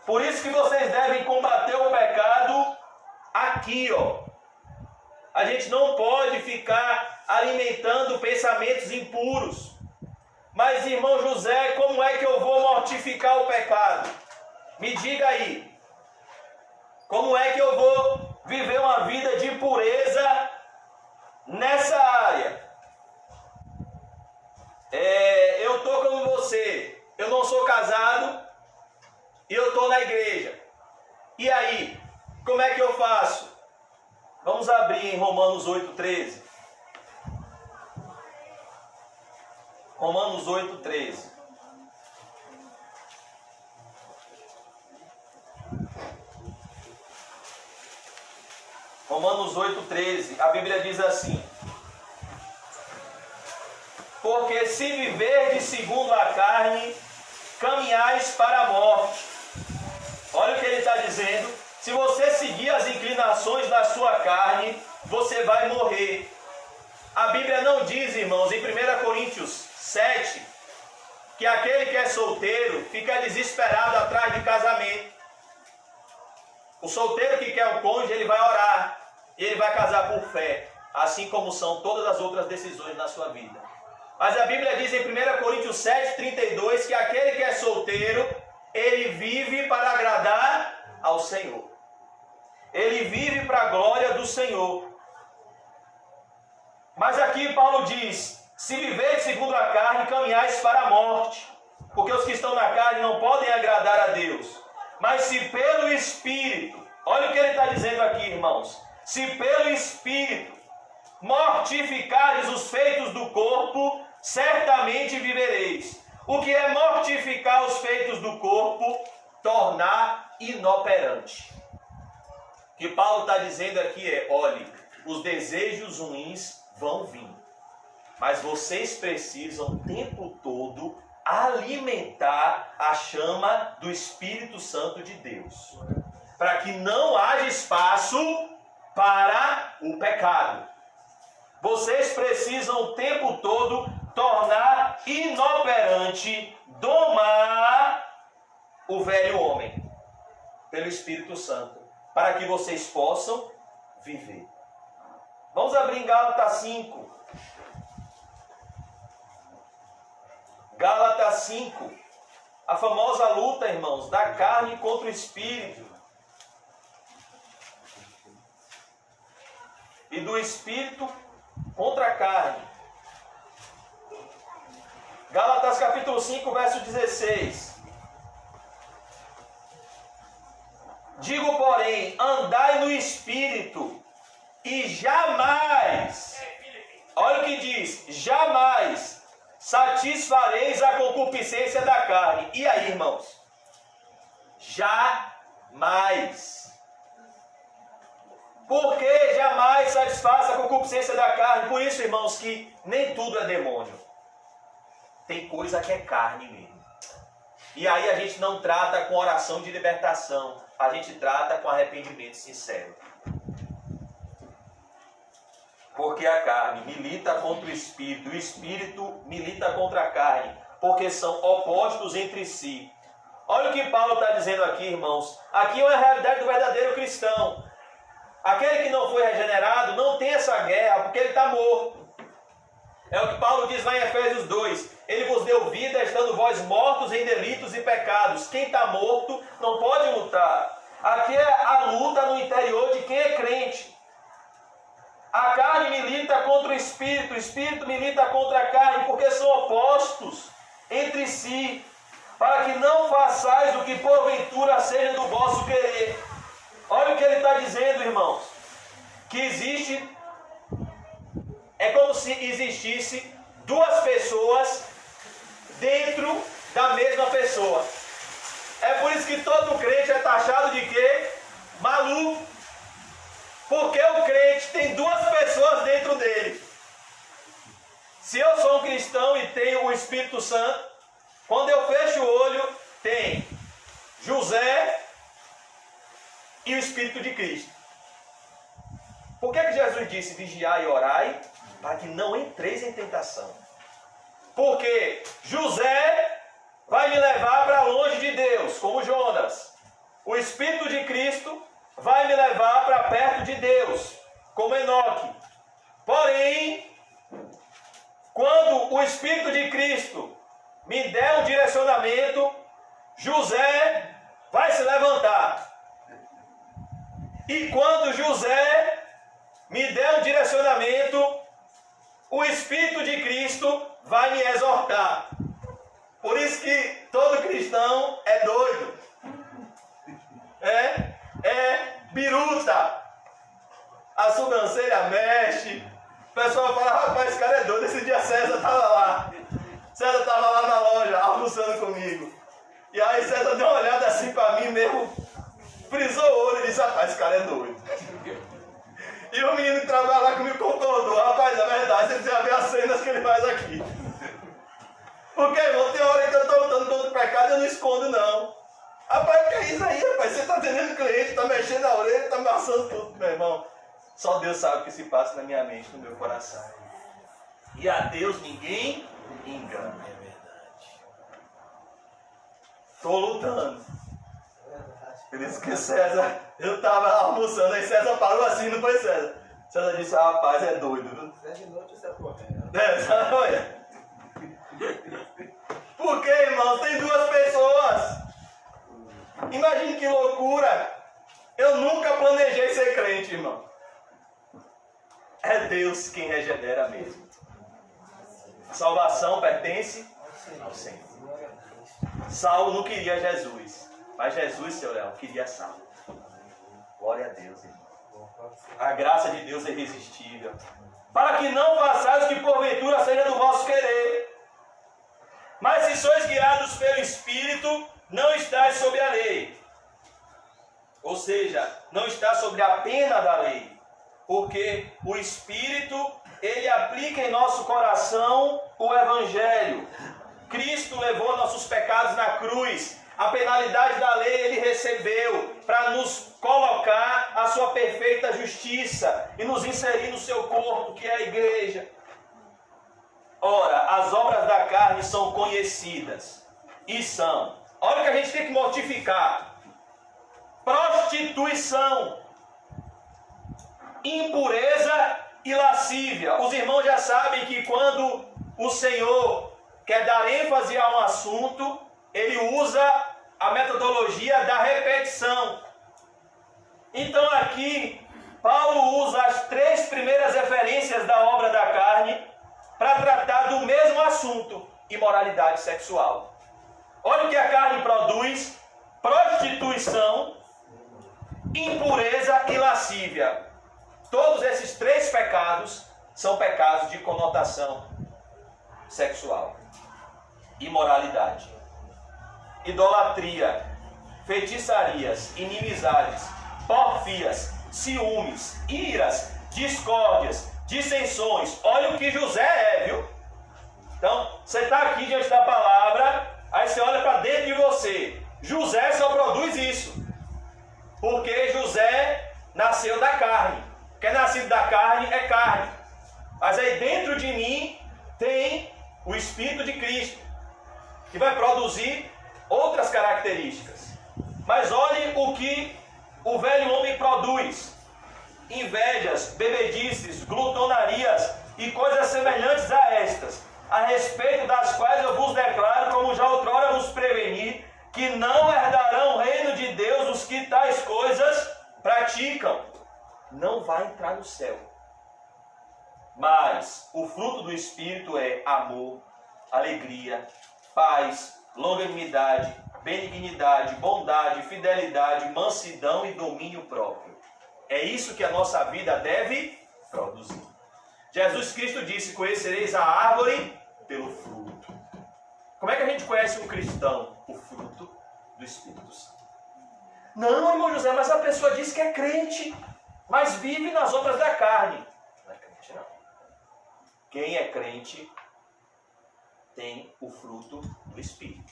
Speaker 3: Por isso que vocês devem combater o pecado aqui, ó. A gente não pode ficar alimentando pensamentos impuros. Mas, irmão José, como é que eu vou mortificar o pecado? Me diga aí. Como é que eu vou viver uma vida de pureza nessa área? Eu estou como você. Eu não sou casado e eu estou na igreja. E aí? Como é que eu faço? Vamos abrir em Romanos 8,13. Romanos 8,13. Romanos 8,13. A Bíblia diz assim: porque se viverdes segundo a carne, caminhais para a morte. Olha o que ele está dizendo. Se você seguir as inclinações da sua carne, você vai morrer. A Bíblia não diz, irmãos, em 1 Coríntios 7, que aquele que é solteiro fica desesperado atrás de casamento. O solteiro que quer o cônjuge, ele vai orar. E ele vai casar por fé. Assim como são todas as outras decisões na sua vida. Mas a Bíblia diz em 1 Coríntios 7,32 que aquele que é solteiro, ele vive para agradar ao Senhor. Ele vive para a glória do Senhor. Mas aqui Paulo diz: se viveis segundo a carne, caminhais para a morte. Porque os que estão na carne não podem agradar a Deus. Mas se pelo Espírito, olha o que ele está dizendo aqui, irmãos. Se pelo Espírito mortificares os feitos do corpo, certamente vivereis. O que é mortificar os feitos do corpo? Tornar inoperante. O que Paulo está dizendo aqui é: olhe, os desejos ruins vão vir, mas vocês precisam o tempo todo alimentar a chama do Espírito Santo de Deus, para que não haja espaço para o pecado. Vocês precisam o tempo todo tornar inoperante, domar o velho homem pelo Espírito Santo, para que vocês possam viver. Vamos abrir em Gálatas 5. Gálatas 5. A famosa luta, irmãos, da carne contra o Espírito. E do Espírito contra a carne. Gálatas capítulo 5, verso 16. Digo, porém, andai no Espírito, e jamais, olha o que diz, jamais satisfareis a concupiscência da carne. E aí, irmãos? Jamais. Porque jamais satisfaça a concupiscência da carne. Por isso, irmãos, que nem tudo é demônio. Tem coisa que é carne mesmo. E aí a gente não trata com oração de libertação. A gente trata com arrependimento sincero. Porque a carne milita contra o espírito milita contra a carne, porque são opostos entre si. Olha o que Paulo está dizendo aqui, irmãos. Aqui é uma realidade do verdadeiro cristão. Aquele que não foi regenerado não tem essa guerra, porque ele está morto. É o que Paulo diz lá em Efésios 2. Ele vos deu vida, estando vós mortos em delitos e pecados. Quem está morto não pode lutar. Aqui é a luta no interior de quem é crente. A carne milita contra o espírito milita contra a carne, porque são opostos entre si, para que não façais o que porventura seja do vosso querer. Olha o que ele está dizendo, irmãos. Que existe, é como se existisse duas pessoas dentro da mesma pessoa. É por isso que todo crente é taxado de quê? Maluco. Porque o crente tem duas pessoas dentro dele. Se eu sou um cristão e tenho o Espírito Santo, quando eu fecho o olho, tem José e o Espírito de Cristo. Por que Jesus disse vigiai e orai? Para que não entreis em tentação. Porque José vai me levar para longe de Deus, como Jonas. O Espírito de Cristo vai me levar para perto de Deus, como Enoque. Porém, quando o Espírito de Cristo me der um direcionamento, José vai se levantar. E quando José me der um direcionamento, o Espírito de Cristo vai me exortar. Por isso que todo cristão é doido. É biruta. A sobrancelha mexe. O pessoal fala, rapaz, esse cara é doido. Esse dia César estava lá. César estava lá na loja, almoçando comigo. E aí César deu uma olhada assim para mim mesmo, frisou o olho e disse, rapaz, esse cara é doido. E o menino que trabalha lá comigo concordou, rapaz, é verdade, você já vê as cenas que ele faz aqui. Porque, irmão, tem hora que eu estou lutando contra o pecado e eu não escondo, não. Rapaz, que é isso aí, rapaz? Você está atendendo cliente, está mexendo a orelha, está amassando tudo, meu irmão. Só Deus sabe o que se passa na minha mente, no meu coração. E a Deus ninguém engana.
Speaker 2: É verdade.
Speaker 3: Estou lutando. Por isso que César, eu estava almoçando, aí César parou assim, não foi César? César disse, rapaz, é doido, viu?
Speaker 4: De noite você correndo.
Speaker 3: Olha. Porque, irmão, tem duas pessoas. Imagine que loucura. Eu nunca planejei ser crente, irmão. É Deus quem regenera mesmo. Salvação pertence ao Senhor. Saulo não queria Jesus, mas Jesus, seu Léo, queria Saulo. Glória a Deus, irmão. A graça de Deus é irresistível. Para que não façais o que porventura seja do vosso querer. Mas se sois guiados pelo Espírito, não estáis sob a lei. Ou seja, não está sobre a pena da lei. Porque o Espírito, ele aplica em nosso coração o Evangelho. Cristo levou nossos pecados na cruz. A penalidade da lei ele recebeu para nos colocar a sua perfeita justiça e nos inserir no seu corpo, que é a igreja. Ora, as obras da carne são conhecidas e são, olha o que a gente tem que mortificar: prostituição, impureza e lascívia. Os irmãos já sabem que quando o Senhor quer dar ênfase a um assunto, ele usa a metodologia da repetição. Então aqui, Paulo usa as 3 primeiras referências da obra da carne para tratar do mesmo assunto, imoralidade sexual. Olha o que a carne produz: prostituição, impureza e lascívia. Todos esses 3 pecados são pecados de conotação sexual. Imoralidade, idolatria, feitiçarias, inimizades, porfias, ciúmes, iras, discórdias, dissensões. Olha o que José é, viu? Então, você está aqui diante da palavra, aí você olha para dentro de você. José só produz isso, porque José nasceu da carne. Quem é nascido da carne é carne. Mas aí dentro de mim tem o Espírito de Cristo, que vai produzir outras características. Mas olhe o que o velho homem produz: invejas, bebedices, glutonarias e coisas semelhantes a estas, a respeito das quais eu vos declaro, como já outrora vos preveni, que não herdarão o reino de Deus os que tais coisas praticam. Não vai entrar no céu. Mas o fruto do Espírito é amor, alegria, paz, longanimidade, benignidade, bondade, fidelidade, mansidão e domínio próprio. É isso que a nossa vida deve produzir. Jesus Cristo disse: conhecereis a árvore pelo fruto. Como é que a gente conhece um cristão? O fruto do Espírito Santo. Não, irmão José, mas a pessoa diz que é crente, mas vive nas obras da carne. Não é crente, não. Quem é crente tem o fruto do Espírito.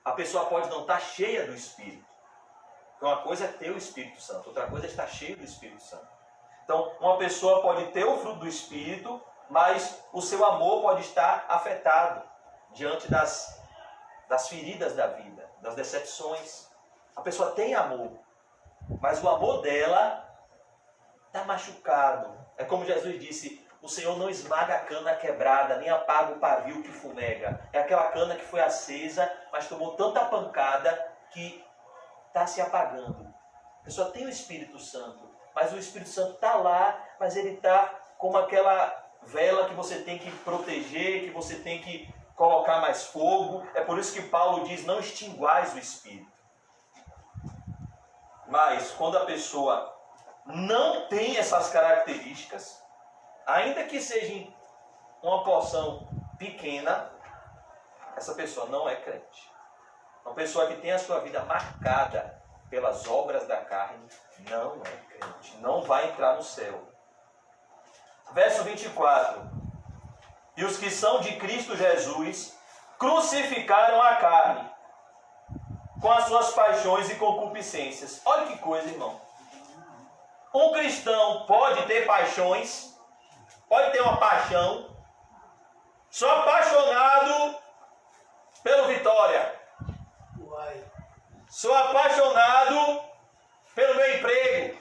Speaker 3: A pessoa pode não estar cheia do Espírito. Então, uma coisa é ter o Espírito Santo, outra coisa é estar cheio do Espírito Santo. Então, uma pessoa pode ter o fruto do Espírito, mas o seu amor pode estar afetado diante das feridas da vida, das decepções. A pessoa tem amor, mas o amor dela está machucado. É como Jesus disse: o Senhor não esmaga a cana quebrada, nem apaga o pavio que fumega. É aquela cana que foi acesa, mas tomou tanta pancada que está se apagando. A pessoa tem o Espírito Santo, mas o Espírito Santo está lá, mas ele está como aquela vela que você tem que proteger, que você tem que colocar mais fogo. É por isso que Paulo diz: não extinguais o Espírito. Mas quando a pessoa não tem essas características, ainda que seja uma porção pequena, essa pessoa não é crente. Uma pessoa que tem a sua vida marcada pelas obras da carne não é crente, não vai entrar no céu. Verso 24: e os que são de Cristo Jesus crucificaram a carne com as suas paixões e concupiscências. Olha que coisa, irmão. Um cristão pode ter paixões, pode ter uma paixão. Sou apaixonado pelo Vitória. Sou apaixonado pelo meu emprego.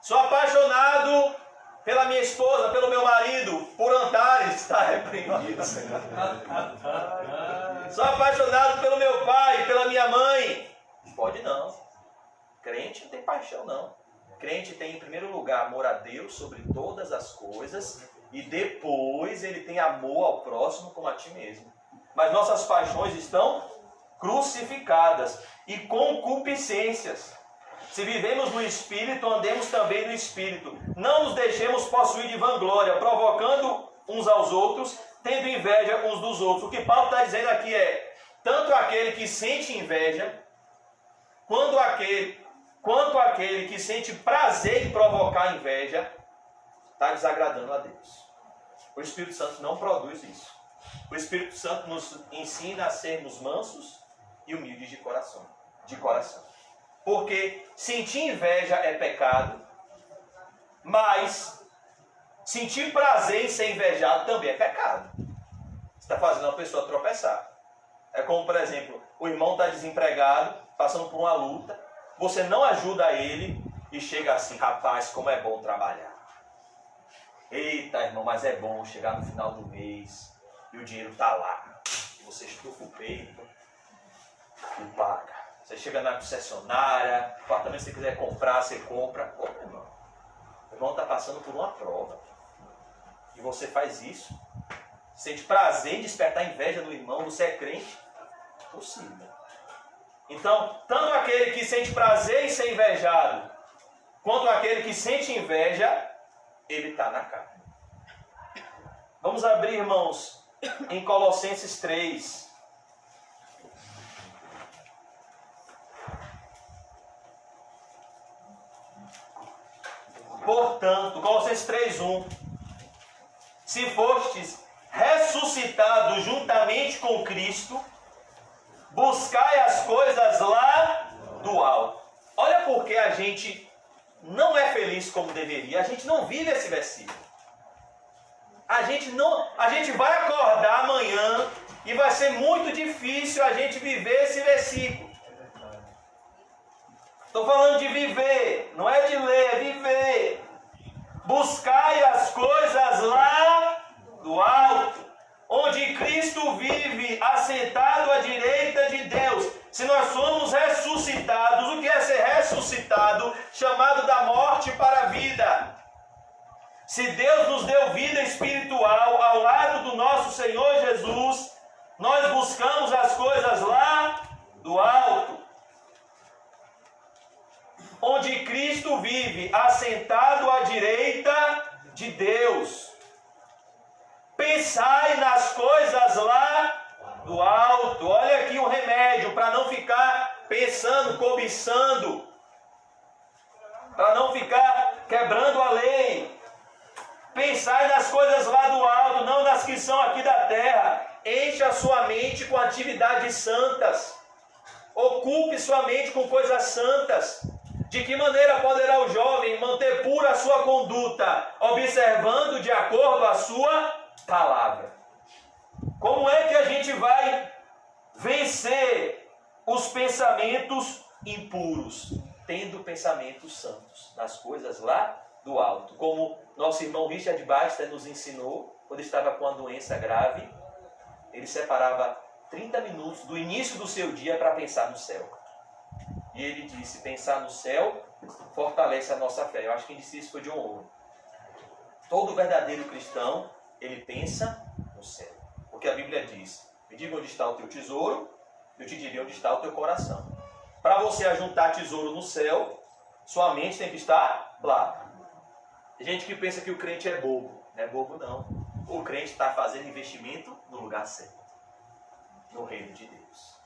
Speaker 3: Sou apaixonado pela minha esposa, pelo meu marido, por Antares, está repreendido. Sou apaixonado pelo meu pai, pela minha mãe. Pode não. Crente não tem paixão, não. Crente tem, em primeiro lugar, amor a Deus sobre todas as coisas, e depois ele tem amor ao próximo como a ti mesmo. Mas nossas paixões estão crucificadas e concupiscências. Se vivemos no Espírito, andemos também no Espírito. Não nos deixemos possuir de vanglória, provocando uns aos outros, tendo inveja uns dos outros. O que Paulo está dizendo aqui é: tanto aquele que sente inveja, quanto aquele que sente prazer em provocar inveja, está desagradando a Deus. O Espírito Santo não produz isso. O Espírito Santo nos ensina a sermos mansos e humildes de coração. Porque sentir inveja é pecado, mas sentir prazer em ser invejado também é pecado. Você está fazendo uma pessoa tropeçar. É como, por exemplo, o irmão está desempregado, passando por uma luta, você não ajuda ele e chega assim: rapaz, como é bom trabalhar. Eita, irmão, mas é bom chegar no final do mês e o dinheiro está lá. E você estufa o peito e paga. Você chega na concessionária, o apartamento que você quiser comprar, você compra. Ô, meu irmão, o irmão está passando por uma prova. E você faz isso. Sente prazer em despertar inveja no irmão. Você é crente? Possível. Então, tanto aquele que sente prazer em ser invejado, quanto aquele que sente inveja, ele está na carne. Vamos abrir, irmãos, em Colossenses 3. Portanto, Colossenses 3:1, se fostes ressuscitados juntamente com Cristo, buscai as coisas lá do alto. Olha porque a gente não é feliz como deveria. A gente não vive esse versículo. A gente vai acordar amanhã e vai ser muito difícil a gente viver esse versículo. Estou falando de viver, não é de ler, é viver. Buscai as coisas lá do alto, onde Cristo vive, assentado à direita de Deus. Se nós somos ressuscitados, o que é ser ressuscitado? Chamado da morte para a vida. Se Deus nos deu vida espiritual ao lado do nosso Senhor Jesus, nós buscamos as coisas lá do alto, onde Cristo vive, assentado à direita de Deus. Pensai nas coisas lá do alto. Olha aqui o remédio para não ficar pensando, cobiçando, para não ficar quebrando a lei. Pensai nas coisas lá do alto, não nas que são aqui da terra. Encha a sua mente com atividades santas. Ocupe sua mente com coisas santas. De que maneira poderá o jovem manter pura a sua conduta, observando de acordo a sua palavra? Como é que a gente vai vencer os pensamentos impuros? Tendo pensamentos santos, nas coisas lá do alto. Como nosso irmão Richard Baxter nos ensinou, quando estava com uma doença grave, ele separava 30 minutos do início do seu dia para pensar no céu. E ele disse, pensar no céu fortalece a nossa fé. Eu acho que quem disse isso foi John Owen. Todo verdadeiro cristão, ele pensa no céu. Porque a Bíblia diz, me diga onde está o teu tesouro, eu te direi onde está o teu coração. Para você ajuntar tesouro no céu, sua mente tem que estar lá. Tem gente que pensa que o crente é bobo. Não é bobo não. O crente está fazendo investimento no lugar certo. No reino de Deus.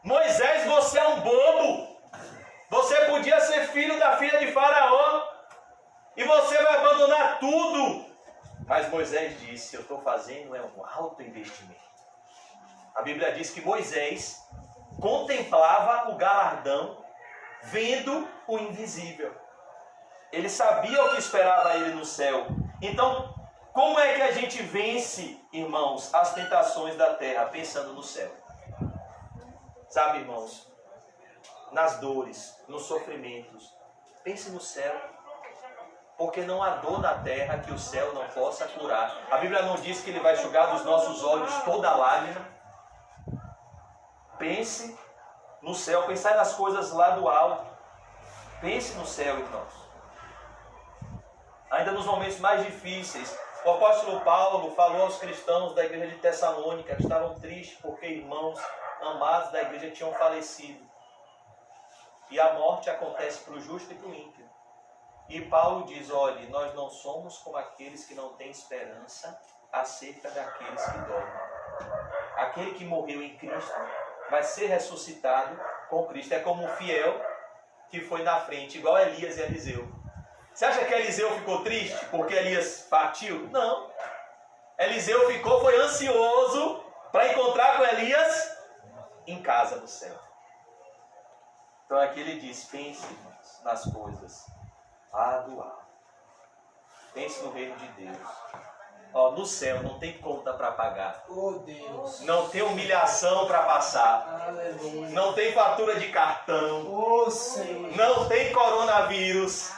Speaker 3: Moisés, você é um bobo. Você podia ser filho da filha de Faraó. E você vai abandonar tudo. Mas Moisés disse, eu estou fazendo um alto investimento. A Bíblia diz que Moisés contemplava o galardão, vendo o invisível. Ele sabia o que esperava ele no céu. Então, como é que a gente vence, irmãos, as tentações da terra, pensando no céu? Sabe, irmãos, nas dores, nos sofrimentos, pense no céu. Porque não há dor na terra que o céu não possa curar. A Bíblia não diz que ele vai enxugar dos nossos olhos toda a lágrima. Pense no céu, pensai nas coisas lá do alto. Pense no céu, irmãos. Ainda nos momentos mais difíceis, o apóstolo Paulo falou aos cristãos da igreja de Tessalônica que estavam tristes porque irmãos amados da igreja tinham falecido. E a morte acontece para o justo e para o ímpio. E Paulo diz, olha, nós não somos como aqueles que não têm esperança acerca daqueles que dormem. Aquele que morreu em Cristo vai ser ressuscitado com Cristo. É como o fiel que foi na frente, igual Elias e Eliseu. Você acha que Eliseu ficou triste porque Elias partiu? Não. Eliseu foi ansioso para encontrar com Elias em casa no céu. Então aqui ele diz, pense nas coisas lá do alto. Pense no reino de Deus. No céu não tem conta para pagar.
Speaker 4: Oh, Deus.
Speaker 3: Não tem humilhação para passar.
Speaker 4: Aleluia.
Speaker 3: Não tem fatura de cartão.
Speaker 4: Oh, Senhor.
Speaker 3: Não tem coronavírus.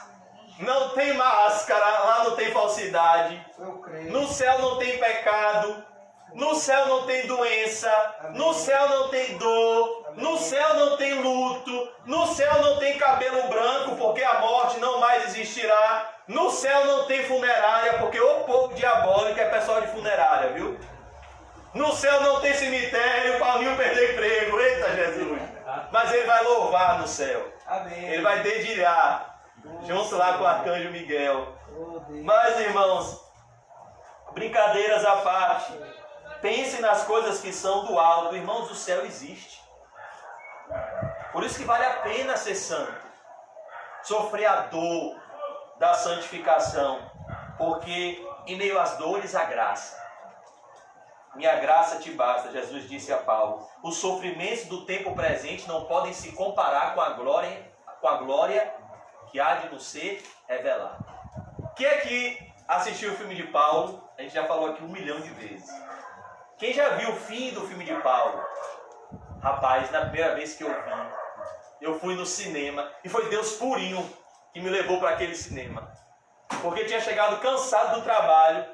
Speaker 3: Não tem máscara. Lá não tem falsidade.
Speaker 4: Eu creio.
Speaker 3: No céu não tem pecado. No céu não tem doença.
Speaker 4: Amém.
Speaker 3: No céu não tem dor.
Speaker 4: Amém.
Speaker 3: No céu não tem luto. No céu não tem cabelo branco, porque a morte não mais existirá. No céu não tem funerária, porque o povo diabólico é pessoal de funerária, viu? No céu não tem cemitério para nenhum perder emprego. Eita Jesus! Mas ele vai louvar no céu.
Speaker 4: Amém.
Speaker 3: Ele vai dedilhar, junto lá com o arcanjo Miguel.
Speaker 4: Oh, Deus.
Speaker 3: Mas, irmãos, brincadeiras à parte, pense nas coisas que são do alto. Irmãos, o céu existe. Por isso que vale a pena ser santo. Sofrer a dor da santificação, porque em meio às dores a graça. Minha graça te basta, Jesus disse a Paulo. Os sofrimentos do tempo presente não podem se comparar com a glória que há de nos ser revelada. Quem aqui assistiu o filme de Paulo? A gente já falou aqui 1 milhão de vezes. Quem já viu o fim do filme de Paulo? Rapaz, na primeira vez que eu fui no cinema e foi Deus purinho que me levou para aquele cinema. Porque eu tinha chegado cansado do trabalho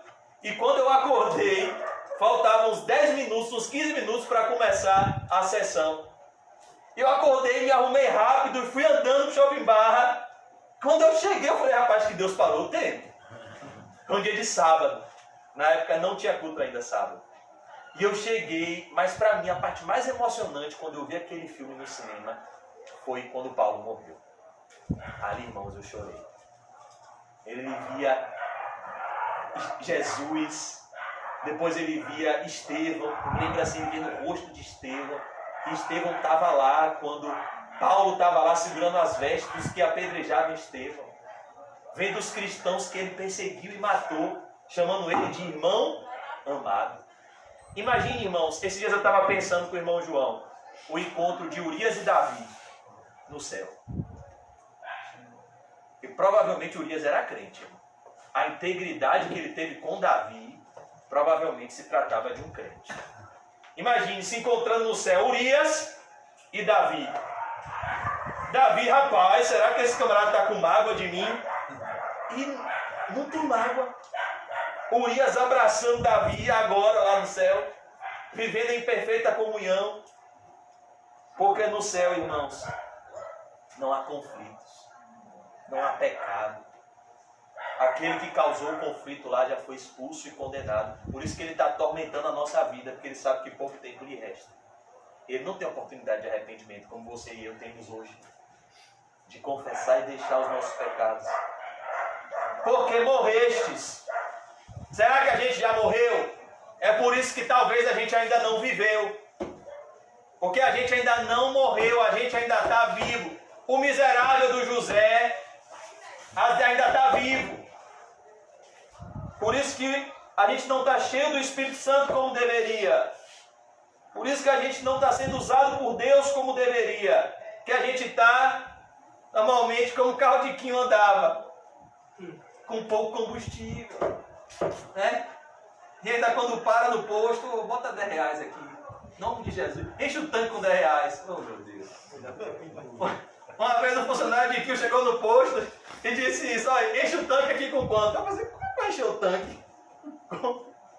Speaker 3: e quando eu acordei, faltavam uns 10 minutos, uns 15 minutos para começar a sessão. Eu acordei, me arrumei rápido e fui andando pro Shopping Barra. Quando eu cheguei, eu falei, rapaz, que Deus parou o tempo. Foi um dia de sábado. Na época não tinha culto ainda sábado. E eu cheguei, mas para mim a parte mais emocionante quando eu vi aquele filme no cinema foi quando Paulo morreu. Ali, irmãos, eu chorei. Ele via Jesus, depois ele via Estevão, lembra assim, vendo o rosto de Estevão, que Estevão estava lá quando Paulo estava lá segurando as vestes dos que apedrejavam Estevão, vendo os cristãos que ele perseguiu e matou, chamando ele de irmão amado. Imagine, irmãos, esses dias eu estava pensando com o irmão João, o encontro de Urias e Davi no céu. E provavelmente Urias era crente, irmão. A integridade que ele teve com Davi provavelmente se tratava de um crente. Imagine se encontrando no céu Urias e Davi. Davi, rapaz, será que esse camarada está com mágoa de mim? E não tem mágoa. Urias abraçando Davi agora lá no céu, vivendo em perfeita comunhão. Porque no céu, irmãos, não há conflitos, não há pecado. Aquele que causou o conflito lá já foi expulso e condenado. Por isso que ele está atormentando a nossa vida, porque ele sabe que pouco tempo lhe resta. Ele não tem oportunidade de arrependimento, como você e eu temos hoje, de confessar e deixar os nossos pecados. Porque morrestes. Será que a gente já morreu? É por isso que talvez a gente ainda não viveu. Porque a gente ainda não morreu, a gente ainda está vivo. O miserável do José ainda está vivo. Por isso que a gente não está cheio do Espírito Santo como deveria. Por isso que a gente não está sendo usado por Deus como deveria. Que a gente está, normalmente, como o carro de Quinho andava. Com pouco combustível. Né? E ainda quando para no posto, bota 10 reais aqui. Em nome de Jesus. Enche o tanque com 10 reais. Oh, meu Deus. Uma vez um funcionário de Quinho chegou no posto e disse isso. Olha, enche o tanque aqui com quanto? Eu falei, como vai encher o tanque?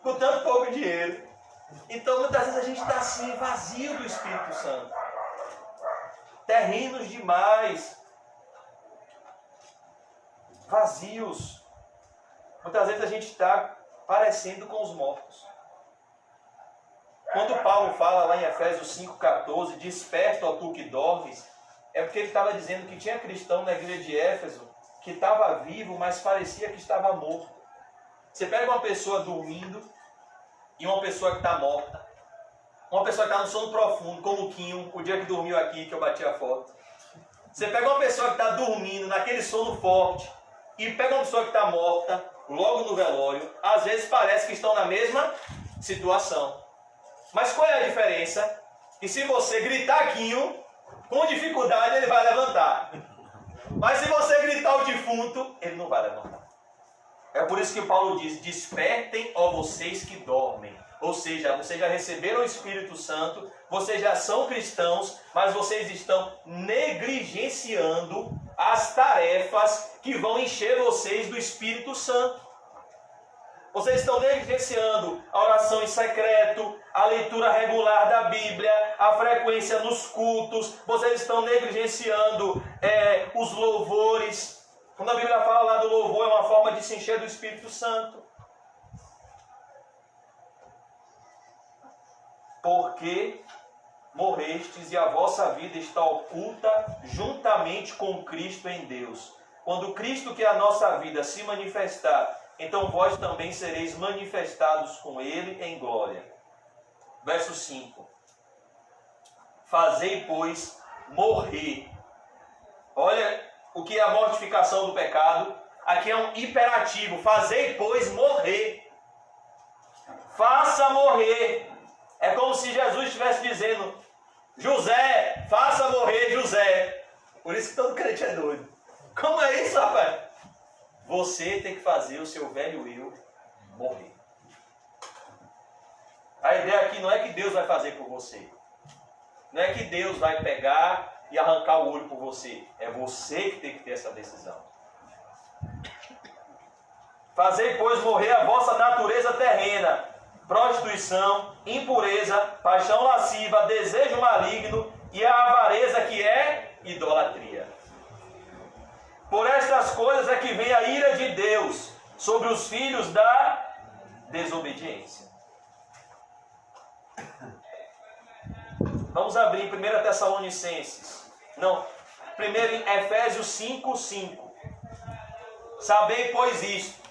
Speaker 3: Com tanto pouco dinheiro. Então, muitas vezes a gente está assim, vazio do Espírito Santo. Terrenos demais. Vazios. Muitas vezes a gente está parecendo com os mortos. Quando Paulo fala lá em Efésios 5,14, desperta, ó tu que dormes, é porque ele estava dizendo que tinha cristão na igreja de Éfeso que estava vivo, mas parecia que estava morto. Você pega uma pessoa dormindo e uma pessoa que está morta. Uma pessoa que está no sono profundo, como o Quinho, o dia que dormiu aqui, que eu bati a foto. Você pega uma pessoa que está dormindo, naquele sono forte, e pega uma pessoa que está morta, logo no velório, às vezes parece que estão na mesma situação. Mas qual é a diferença? Que se você gritar Quinho, com dificuldade ele vai levantar. Mas se você gritar o defunto, ele não vai levantar. É por isso que Paulo diz, despertem, ó vocês que dormem. Ou seja, vocês já receberam o Espírito Santo, vocês já são cristãos, mas vocês estão negligenciando as tarefas que vão encher vocês do Espírito Santo. Vocês estão negligenciando a oração em secreto, a leitura regular da Bíblia, a frequência nos cultos. Vocês estão negligenciando os louvores. Quando a Bíblia fala lá do louvor, é uma forma de se encher do Espírito Santo. Porque morrestes e a vossa vida está oculta juntamente com Cristo em Deus. Quando Cristo, que é a nossa vida, se manifestar, então vós também sereis manifestados com Ele em glória. Verso 5. Fazei, pois, morrer. Olha o que é a mortificação do pecado. aqui é um hiperativo. Fazei, pois, morrer. Faça morrer. É como se Jesus estivesse dizendo: José, faça morrer José. Por isso que todo crente é doido. Como é isso, rapaz? Você tem que fazer o seu velho eu morrer. A ideia aqui não é que Deus vai fazer por você. Não é que Deus vai pegar e arrancar o olho por você. É você que tem que ter essa decisão. Fazei, pois, morrer a vossa natureza terrena: prostituição, impureza, paixão lasciva, desejo maligno e a avareza, que é idolatria. Por estas coisas é que vem a ira de Deus sobre os filhos da desobediência. Vamos abrir em 1 Tessalonicenses. Não, primeiro em Efésios 5:5. Sabei, pois, isto: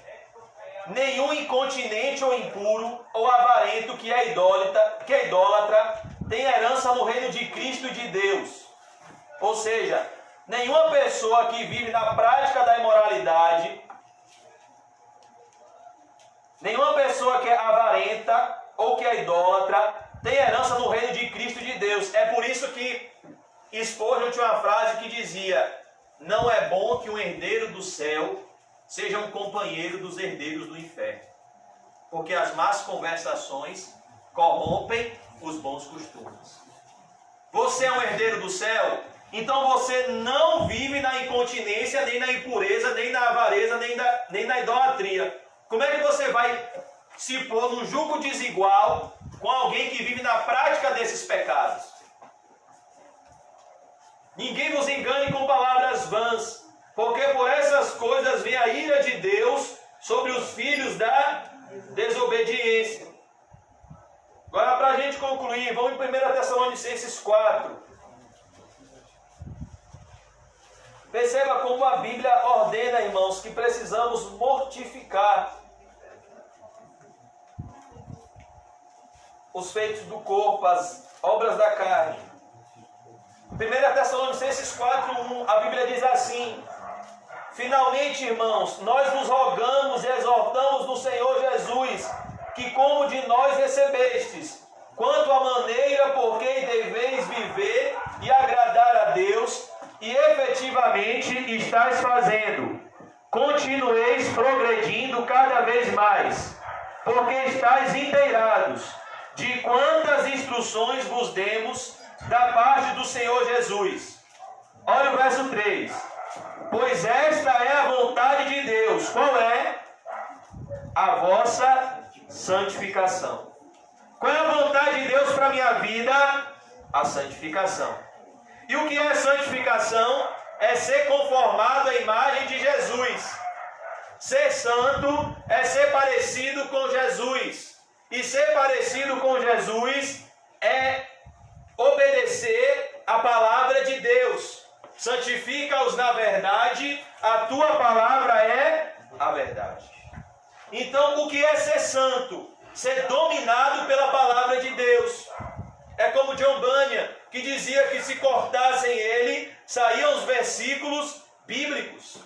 Speaker 3: nenhum incontinente ou impuro ou avarento que é idólatra tem herança no reino de Cristo e de Deus. Ou seja, nenhuma pessoa que vive na prática da imoralidade, nenhuma pessoa que é avarenta ou que é idólatra tem herança no reino de Cristo e de Deus. É por isso que Spurgeon tinha uma frase que dizia: não é bom que um herdeiro do céu seja um companheiro dos herdeiros do inferno, porque as más conversações corrompem os bons costumes. Você é um herdeiro do céu, então você não vive na incontinência, nem na impureza, nem na avareza, nem na idolatria. Como é que você vai se pôr num jugo desigual com alguém que vive na prática desses pecados? Ninguém vos engane com palavras vãs, porque por essas coisas vem a ira de Deus sobre os filhos da desobediência. Agora, para a gente concluir, vamos em 1 Tessalonicenses 4. Perceba como a Bíblia ordena, irmãos, que precisamos mortificar os feitos do corpo, as obras da carne. 1 Tessalonicenses 4:1, a Bíblia diz assim: finalmente, irmãos, nós vos rogamos e exortamos no Senhor Jesus, que como de nós recebestes, quanto à maneira por que deveis viver e agradar a Deus, e efetivamente estáis fazendo, continueis progredindo cada vez mais, porque estáis inteirados de quantas instruções vos demos da parte do Senhor Jesus. Olha o verso 3. Pois esta é a vontade de Deus. Qual é? A vossa santificação. Qual é a vontade de Deus para a minha vida? A santificação. E o que é santificação? É ser conformado à imagem de Jesus. Ser santo é ser parecido com Jesus. E ser parecido com Jesus é obedecer a palavra de Deus. Santifica-os na verdade, a tua palavra é a verdade. Então, o que é ser santo? Ser dominado pela palavra de Deus. É como John Bunyan, que dizia que se cortassem ele, saíam os versículos bíblicos.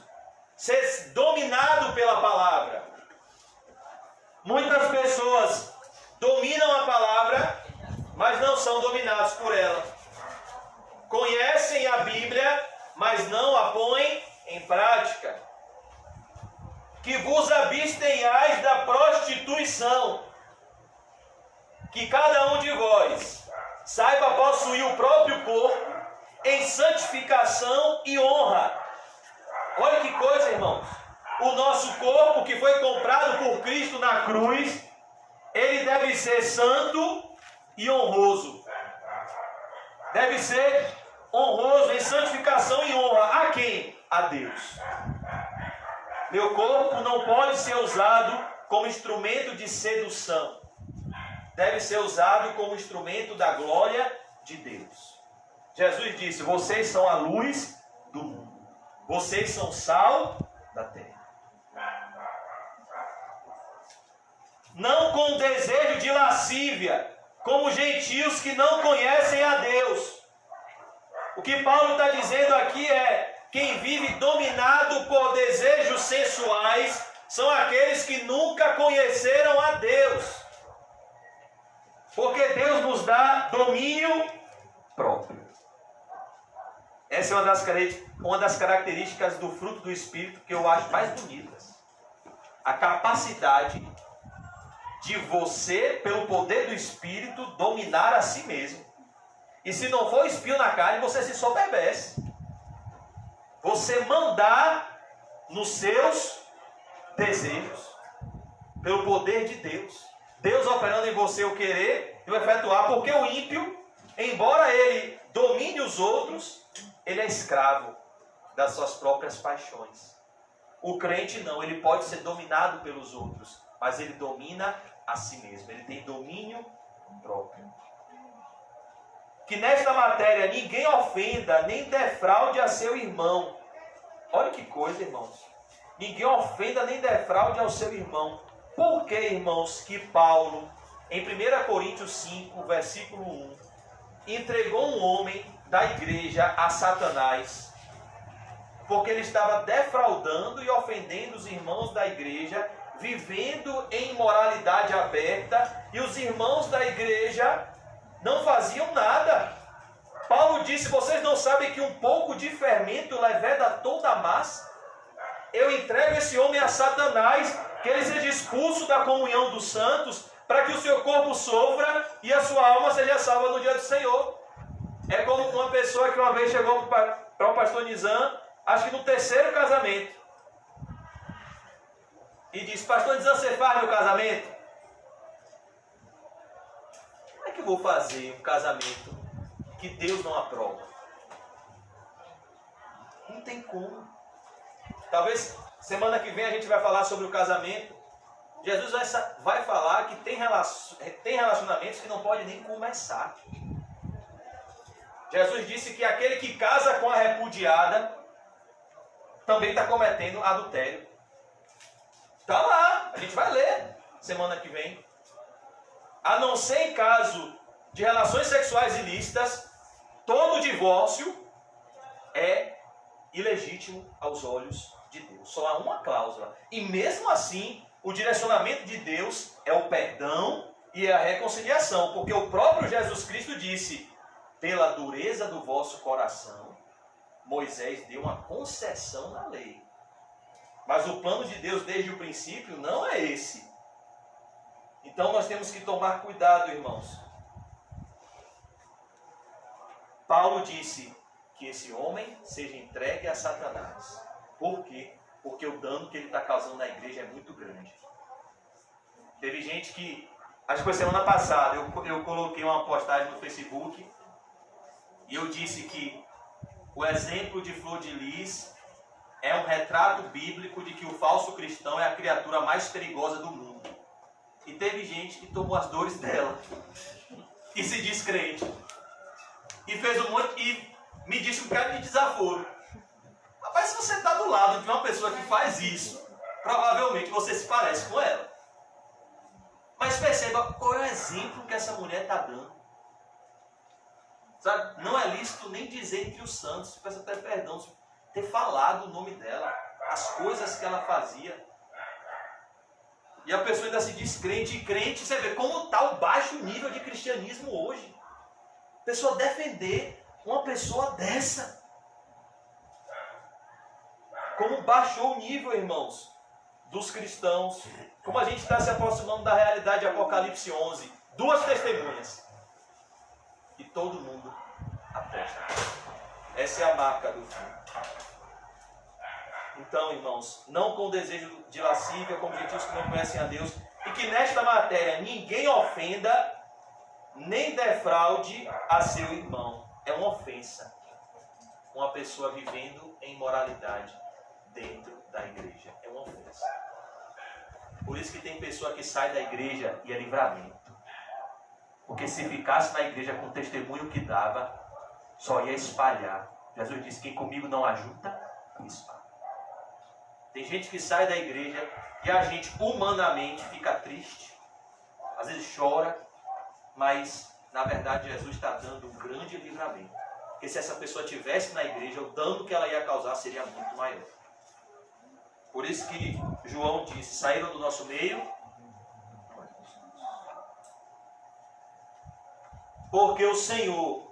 Speaker 3: Ser dominado pela palavra. Muitas pessoas dominam a palavra, mas não são dominados por ela. Conhecem a Bíblia, mas não a põem em prática. Que vos abstenhais da prostituição. Que cada um de vós saiba possuir o próprio corpo em santificação e honra. Olha que coisa, irmãos. O nosso corpo, que foi comprado por Cristo na cruz, ele deve ser santo e honroso. Deve ser honroso em santificação e honra. A quem? A Deus. Meu corpo não pode ser usado como instrumento de sedução. Deve ser usado como instrumento da glória de Deus. Jesus disse: vocês são a luz do mundo. Vocês são sal da terra. Não com desejo de lascívia, como gentios que não conhecem a Deus. O que Paulo está dizendo aqui é: Quem vive dominado por desejos sensuais são aqueles que nunca conheceram a Deus. Porque Deus nos dá domínio próprio. Essa é uma das características do fruto do Espírito que eu acho mais bonitas. A capacidade de você, pelo poder do Espírito, dominar a si mesmo. E se não for espinho na carne, você se soberbece. Você mandar nos seus desejos, pelo poder de Deus. Deus operando em você o querer e o efetuar, porque o ímpio, embora ele domine os outros, ele é escravo das suas próprias paixões. O crente não, ele pode ser dominado pelos outros, mas ele domina a si mesmo, ele tem domínio próprio. Que nesta matéria ninguém ofenda nem defraude a seu irmão. Olha que coisa, irmãos. Ninguém ofenda nem defraude ao seu irmão. Por que, irmãos, que Paulo, em 1 Coríntios 5, versículo 1, entregou um homem da igreja a Satanás? Porque ele estava defraudando e ofendendo os irmãos da igreja, vivendo em imoralidade aberta, e os irmãos da igreja não faziam nada. Paulo disse: vocês não sabem que um pouco de fermento leveda toda a massa? Eu entrego esse homem a Satanás, que ele seja expulso da comunhão dos santos, para que o seu corpo sofra e a sua alma seja salva no dia do Senhor. É como uma pessoa que uma vez chegou para o pastor Nizam, acho que no 3º casamento, e disse: pastor Nizam, você faz meu casamento? Como é que eu vou fazer um casamento que Deus não aprova? Não tem como. Talvez semana que vem a gente vai falar sobre o casamento. Jesus vai falar que tem relacionamentos que não pode nem começar. Jesus disse que aquele que casa com a repudiada também está cometendo adultério. Está lá, a gente vai ler semana que vem. A não ser em caso de relações sexuais ilícitas, todo divórcio é ilegítimo aos olhos de Deus. Só há uma cláusula. E mesmo assim, o direcionamento de Deus é o perdão e a reconciliação. Porque o próprio Jesus Cristo disse: pela dureza do vosso coração, Moisés deu uma concessão na lei. Mas o plano de Deus desde o princípio não é esse. Então nós temos que tomar cuidado, irmãos. Paulo disse que esse homem seja entregue a Satanás. Por quê? Porque o dano que ele está causando na igreja é muito grande. Teve gente que, acho que foi semana passada, eu coloquei uma postagem no Facebook e eu disse que o exemplo de Flor de Lis é um retrato bíblico de que o falso cristão é a criatura mais perigosa do mundo. E teve gente que tomou as dores dela e se diz crente. E fez um monte, e me disse um cara de desaforo. Rapaz, se você está do lado de uma pessoa que faz isso, provavelmente você se parece com ela. Mas perceba qual é o exemplo que essa mulher está dando. Sabe? Não é lícito nem dizer entre os santos, peço até perdão, ter falado o nome dela, as coisas que ela fazia. E a pessoa ainda se diz crente e crente. Você vê como está o baixo nível de cristianismo hoje. A pessoa defender uma pessoa dessa. Como baixou o nível, irmãos, dos cristãos. Como a gente está se aproximando da realidade de Apocalipse 11. 2 testemunhas. E todo mundo aposta. Essa é a marca do fim. Então, irmãos, não com desejo de lascívia, com objetivos que não conhecem a Deus, e que nesta matéria ninguém ofenda, nem defraude a seu irmão. É uma ofensa. Uma pessoa vivendo em imoralidade dentro da igreja. É uma ofensa. Por isso que tem pessoa que sai da igreja e é livramento. Porque se ficasse na igreja com o testemunho que dava, só ia espalhar. Jesus disse: quem comigo não ajuda, espalha. Tem gente que sai da igreja e a gente humanamente fica triste, às vezes chora, mas na verdade Jesus está dando um grande livramento. Porque se essa pessoa estivesse na igreja, o dano que ela ia causar seria muito maior. Por isso que João disse, saíram do nosso meio, porque o Senhor,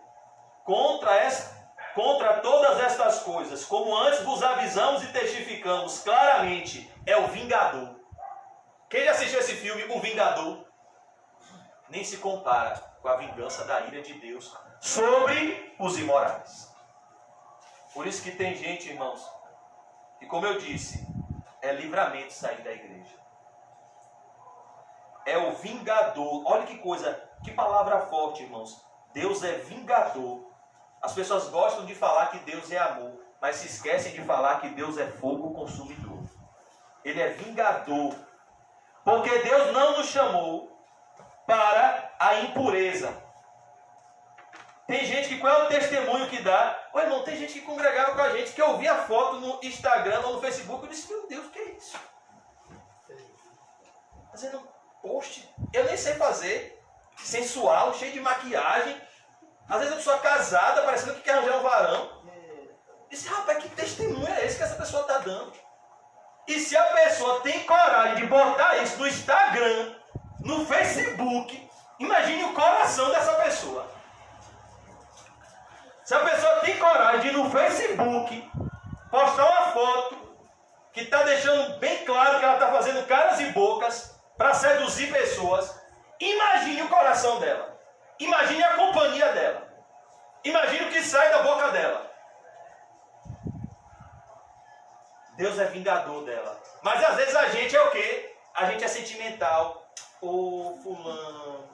Speaker 3: contra todas estas coisas, como antes vos avisamos e testificamos claramente, é o vingador. Quem já assistiu esse filme, O Vingador? Nem se compara com a vingança da ira de Deus sobre os imorais. Por isso que tem gente, irmãos, que, como eu disse, é livramento sair da igreja. É o vingador. Olha que coisa, que palavra forte, irmãos. Deus é vingador. As pessoas gostam de falar que Deus é amor, mas se esquecem de falar que Deus é fogo consumidor. Ele é vingador. Porque Deus não nos chamou para a impureza. Tem gente que, qual é o testemunho que dá? Ô irmão, tem gente que congregava com a gente, que eu vi a foto no Instagram ou no Facebook, eu disse, meu Deus, o que é isso? Fazendo um post, eu nem sei fazer, sensual, cheio de maquiagem. Às vezes a pessoa casada, parecendo que quer arranjar um varão. Disse, rapaz, que testemunho é esse que essa pessoa está dando? E se a pessoa tem coragem de botar isso no Instagram, no Facebook, imagine o coração dessa pessoa. Se a pessoa tem coragem de ir no Facebook, postar uma foto que está deixando bem claro que ela está fazendo caras e bocas para seduzir pessoas, imagine o coração dela. Imagine a companhia dela. Imagine o que sai da boca dela. Deus é vingador dela. Mas às vezes a gente é o quê? A gente é sentimental. Ô fulano.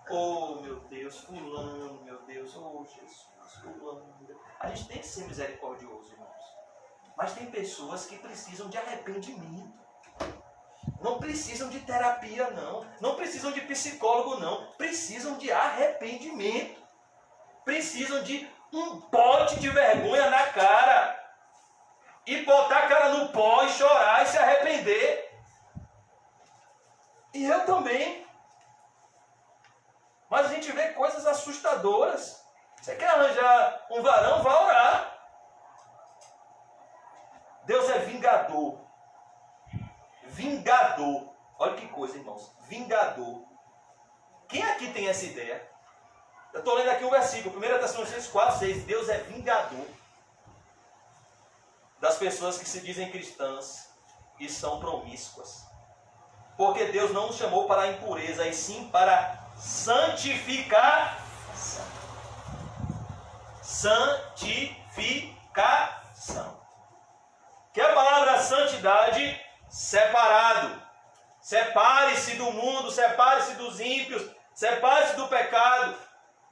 Speaker 3: Ô meu Deus, fulano, meu Deus. Ô Jesus, fulano. A gente tem que ser misericordioso, irmãos. Mas tem pessoas que precisam de arrependimento. Não precisam de terapia, não. Não precisam de psicólogo, não. Precisam de arrependimento. Precisam de um pote de vergonha na cara. E botar a cara no pó e chorar e se arrepender. E eu também. Mas a gente vê coisas assustadoras. Você quer arranjar um varão? Vá orar. Deus é vingador. Vingador. Olha que coisa, irmãos. Vingador. Quem aqui tem essa ideia? Eu estou lendo aqui um versículo. 1 Tessalonicenses 4, 6. Deus é vingador das pessoas que se dizem cristãs e são promíscuas. Porque Deus não nos chamou para a impureza, e sim para santificação. Santificação. Que a palavra santidade, separado. Separe-se do mundo, separe-se dos ímpios, separe-se do pecado.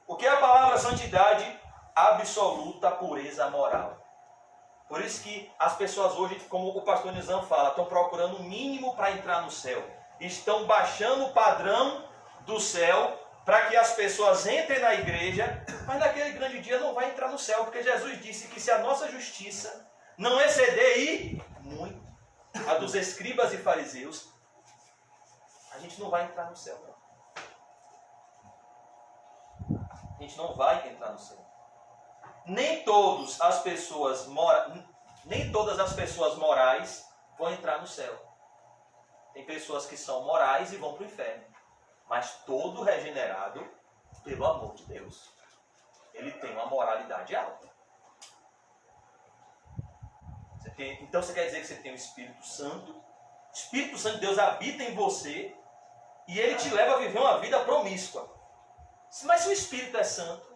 Speaker 3: O que é a palavra santidade? Absoluta pureza moral. Por isso que as pessoas hoje, como o pastor Nizam fala, estão procurando o mínimo para entrar no céu. Estão baixando o padrão do céu para que as pessoas entrem na igreja, mas naquele grande dia não vai entrar no céu, porque Jesus disse que se a nossa justiça não exceder e muito a dos escribas e fariseus, a gente não vai entrar no céu. A gente não vai entrar no céu. Nem todas as pessoas morais vão entrar no céu. Tem pessoas que são morais e vão para o inferno. Mas todo regenerado, pelo amor de Deus, ele tem uma moralidade alta. Então você quer dizer que você tem o Espírito Santo? O Espírito Santo de Deus habita em você e ele te leva a viver uma vida promíscua. Mas se o Espírito é santo,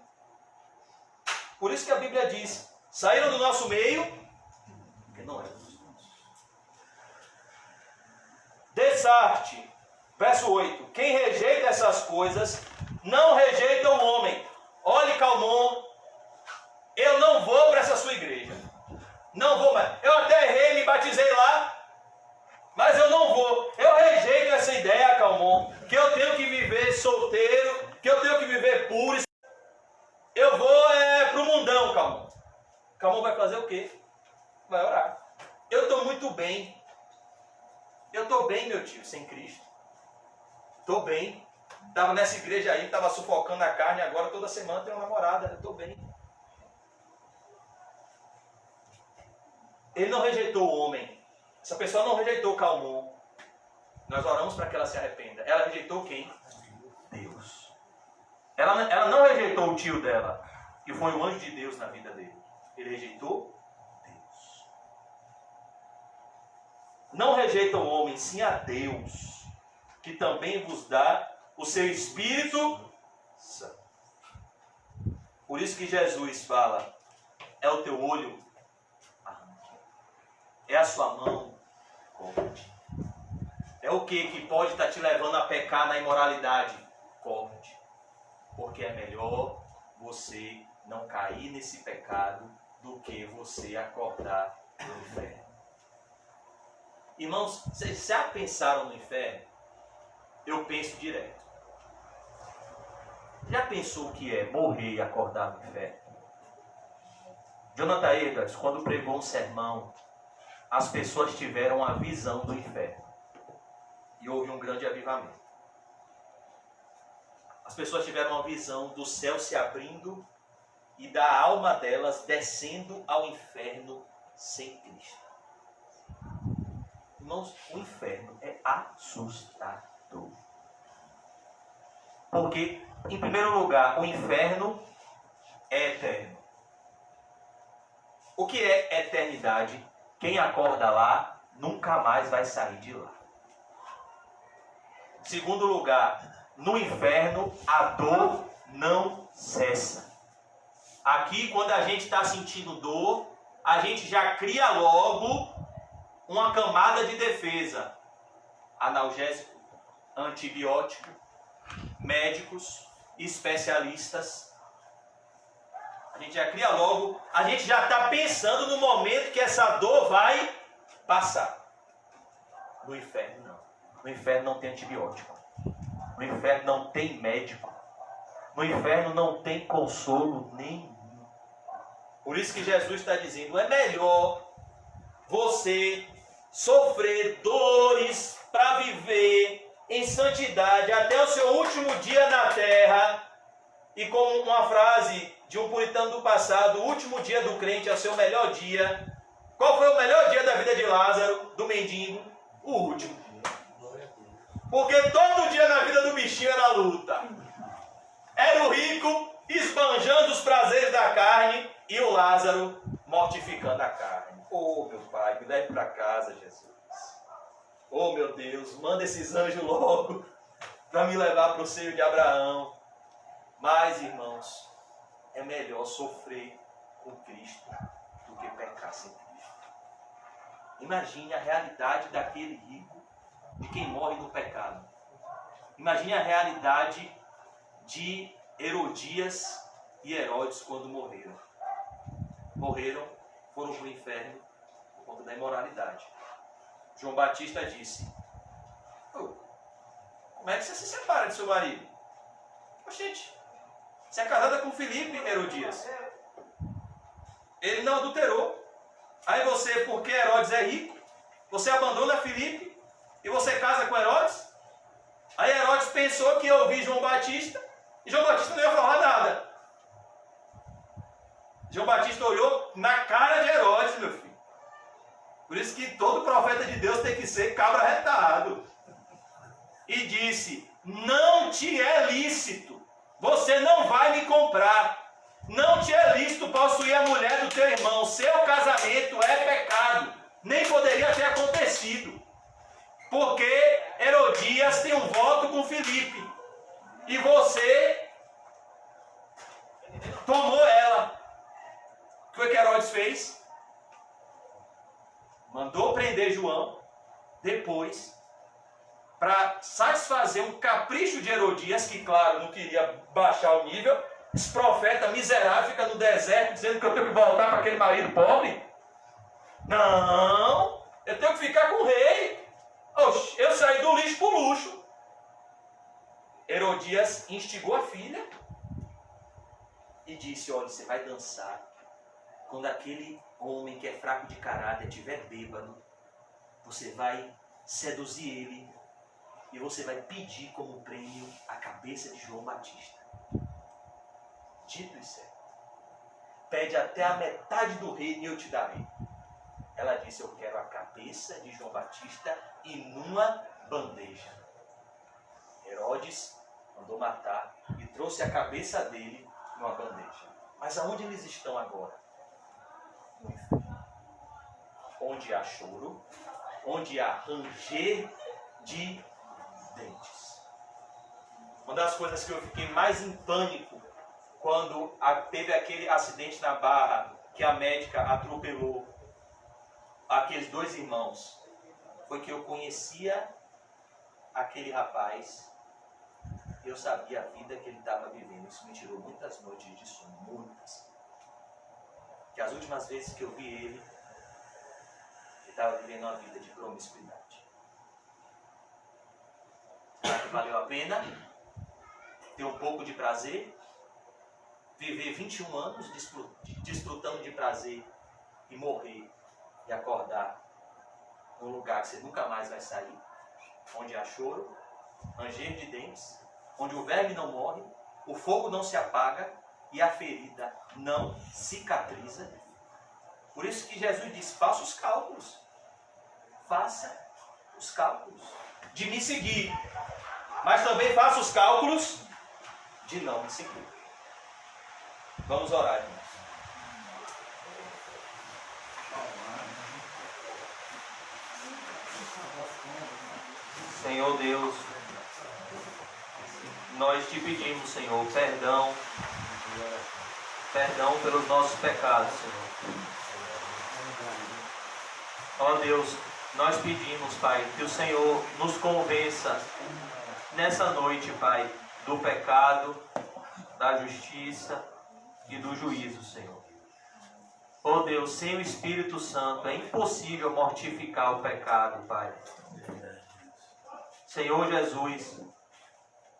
Speaker 3: por isso que a Bíblia diz, saíram do nosso meio, porque não eram dos nossos. Dessarte, verso 8, quem rejeita essas coisas, não rejeita o homem. Olhe, Calmon, eu não vou para essa sua igreja. Não vou mais. Eu até errei, me batizei lá, mas eu não vou. Eu rejeito essa ideia, Calmon, que eu tenho que viver solteiro, que eu tenho que viver puro. Eu vou para o mundão, Calmon. Calmon vai fazer o quê? Vai orar. Eu estou muito bem. Eu estou bem, meu tio, sem Cristo. Estou bem. Estava nessa igreja aí, estava sufocando a carne, agora toda semana tenho uma namorada. Eu estou bem. Ele não rejeitou o homem. Essa pessoa não rejeitou Calmon. Nós oramos para que ela se arrependa. Ela rejeitou quem? Deus. Ela não rejeitou o tio dela, que foi o anjo de Deus na vida dele. Ele rejeitou Deus. Não rejeita o homem, sim a Deus, que também vos dá o seu Espírito Santo. Por isso que Jesus fala, é o teu olho, arranque. É a sua mão, corte. É o que pode estar te levando a pecar na imoralidade? Corte. Porque é melhor você não cair nesse pecado do que você acordar no inferno. Irmãos, vocês já pensaram no inferno? Eu penso direto. Já pensou o que é morrer e acordar no inferno? Jonathan Edwards, quando pregou um sermão, as pessoas tiveram a visão do inferno. E houve um grande avivamento. As pessoas tiveram uma visão do céu se abrindo e da alma delas descendo ao inferno sem Cristo. Irmãos, o inferno é assustador. Porque, em primeiro lugar, o inferno é eterno. O que é eternidade? Quem acorda lá nunca mais vai sair de lá. Segundo lugar, no inferno a dor não cessa. Aqui, quando a gente está sentindo dor, a gente já cria logo uma camada de defesa. Analgésico, antibiótico, médicos, especialistas. A gente já cria logo, a gente já está pensando no momento que essa dor vai passar. No inferno não. No inferno não tem antibiótico. No inferno não tem médico. No inferno não tem consolo nenhum. Por isso que Jesus está dizendo, é melhor você sofrer dores para viver em santidade até o seu último dia na terra. E como uma frase de um puritano do passado, o último dia do crente é o seu melhor dia. Qual foi o melhor dia da vida de Lázaro, do mendigo? O último. Porque todo dia na vida do bichinho era luta. Era o rico esbanjando os prazeres da carne e o Lázaro mortificando a carne. Oh, meu Pai, me leve para casa, Jesus. Oh, meu Deus, manda esses anjos logo para me levar para o seio de Abraão. Mas, irmãos, é melhor sofrer com Cristo do que pecar sem Cristo. Imagine a realidade daquele rico, de quem morre no pecado. Imagine a realidade de Herodias e Herodes quando morreram. Morreram, foram para o inferno por conta da imoralidade. João Batista disse, como é que você se separa de seu marido? Gente, você é casada com Filipe, Herodias. Ele não adulterou. Aí você, porque Herodes é rico, você abandona Filipe e você casa com Herodes? Aí Herodes pensou que ia ouvir João Batista e João Batista não ia falar nada. João Batista olhou na cara de Herodes, meu filho. Por isso que todo profeta de Deus tem que ser cabra retado. E disse, não te é lícito, você não vai me comprar. Não te é lícito possuir a mulher do teu irmão. Seu casamento é pecado. Nem poderia ter acontecido. Porque Herodias tem um voto com Filipe. E você tomou ela. O que foi que Herodes fez? Mandou prender João. Depois, para satisfazer um capricho de Herodias, que claro, não queria baixar o nível. Esse profeta miserável fica no deserto dizendo que eu tenho que voltar para aquele marido pobre. Não, eu tenho que ficar com o rei. Oxe, eu saí do lixo para o luxo. Herodias instigou a filha e disse, olha, você vai dançar quando aquele homem que é fraco de caráter estiver bêbado. Você vai seduzir ele e você vai pedir como prêmio a cabeça de João Batista. Dito isso, pede até a metade do reino e eu te darei. Ela disse: eu quero a cabeça de João Batista e numa bandeja. Herodes mandou matar e trouxe a cabeça dele numa bandeja. Mas aonde eles estão agora? No inferno. Onde há choro, onde há ranger de dentes. Uma das coisas que eu fiquei mais em pânico quando teve aquele acidente na Barra, que a médica atropelou aqueles dois irmãos, foi que eu conhecia aquele rapaz, eu sabia a vida que ele estava vivendo. Isso me tirou muitas noites de sono, muitas. Que as últimas vezes que eu vi ele estava vivendo uma vida de promiscuidade. Será que valeu a pena ter um pouco de prazer? Viver 21 anos desfrutando de prazer e morrer e acordar num lugar que você nunca mais vai sair, onde há choro, ranger de dentes, onde o verme não morre, o fogo não se apaga e a ferida não cicatriza. Por isso que Jesus disse: faça os cálculos. Faça os cálculos de me seguir, mas também faça os cálculos de não me seguir. Vamos orar, irmãos. Senhor Deus, nós te pedimos, Senhor, perdão pelos nossos pecados, Senhor. Ó Deus, nós pedimos, Pai, que o Senhor nos convença nessa noite, Pai, do pecado, da justiça e do juízo, Senhor. Ó Deus, sem o Espírito Santo é impossível mortificar o pecado, Pai. Senhor Jesus,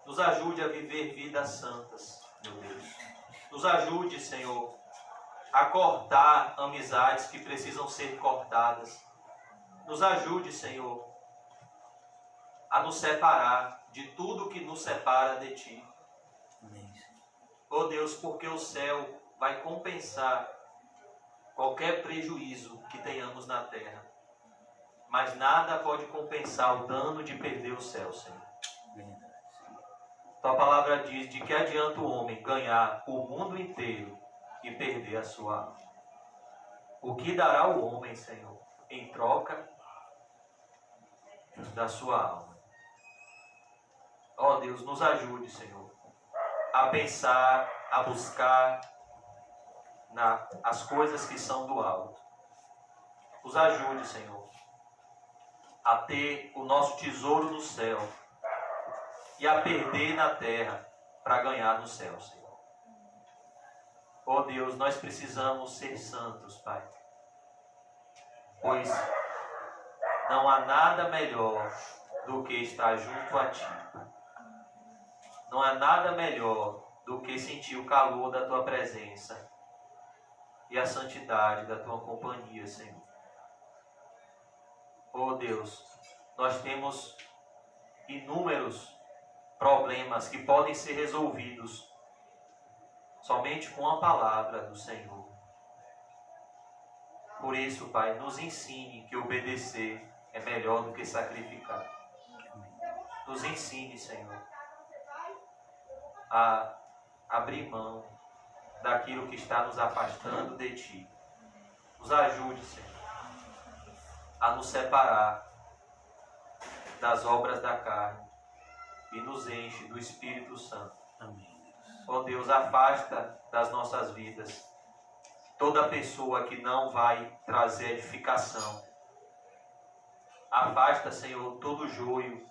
Speaker 3: nos ajude a viver vidas santas, meu Deus. Nos ajude, Senhor, a cortar amizades que precisam ser cortadas. Nos ajude, Senhor, a nos separar de tudo que nos separa de Ti. Oh Deus, porque o céu vai compensar qualquer prejuízo que tenhamos na terra. Mas nada pode compensar o dano de perder o céu, Senhor. Tua palavra diz: de que adianta o homem ganhar o mundo inteiro e perder a sua alma? O que dará o homem, Senhor, em troca da sua alma? Ó Deus, nos ajude, Senhor, a pensar, a buscar as coisas que são do alto. Nos ajude, Senhor, a ter o nosso tesouro no céu e a perder na terra para ganhar no céu, Senhor. Ó Deus, nós precisamos ser santos, Pai, pois não há nada melhor do que estar junto a Ti. Não há nada melhor do que sentir o calor da Tua presença e a santidade da Tua companhia, Senhor. Oh Deus, nós temos inúmeros problemas que podem ser resolvidos somente com a palavra do Senhor. Por isso, Pai, nos ensine que obedecer é melhor do que sacrificar. Nos ensine, Senhor, a abrir mão daquilo que está nos afastando de Ti. Nos ajude, Senhor, a nos separar das obras da carne e nos enche do Espírito Santo.
Speaker 2: Amém.
Speaker 3: Ó Deus, afasta das nossas vidas toda pessoa que não vai trazer edificação. Afasta, Senhor, todo o joio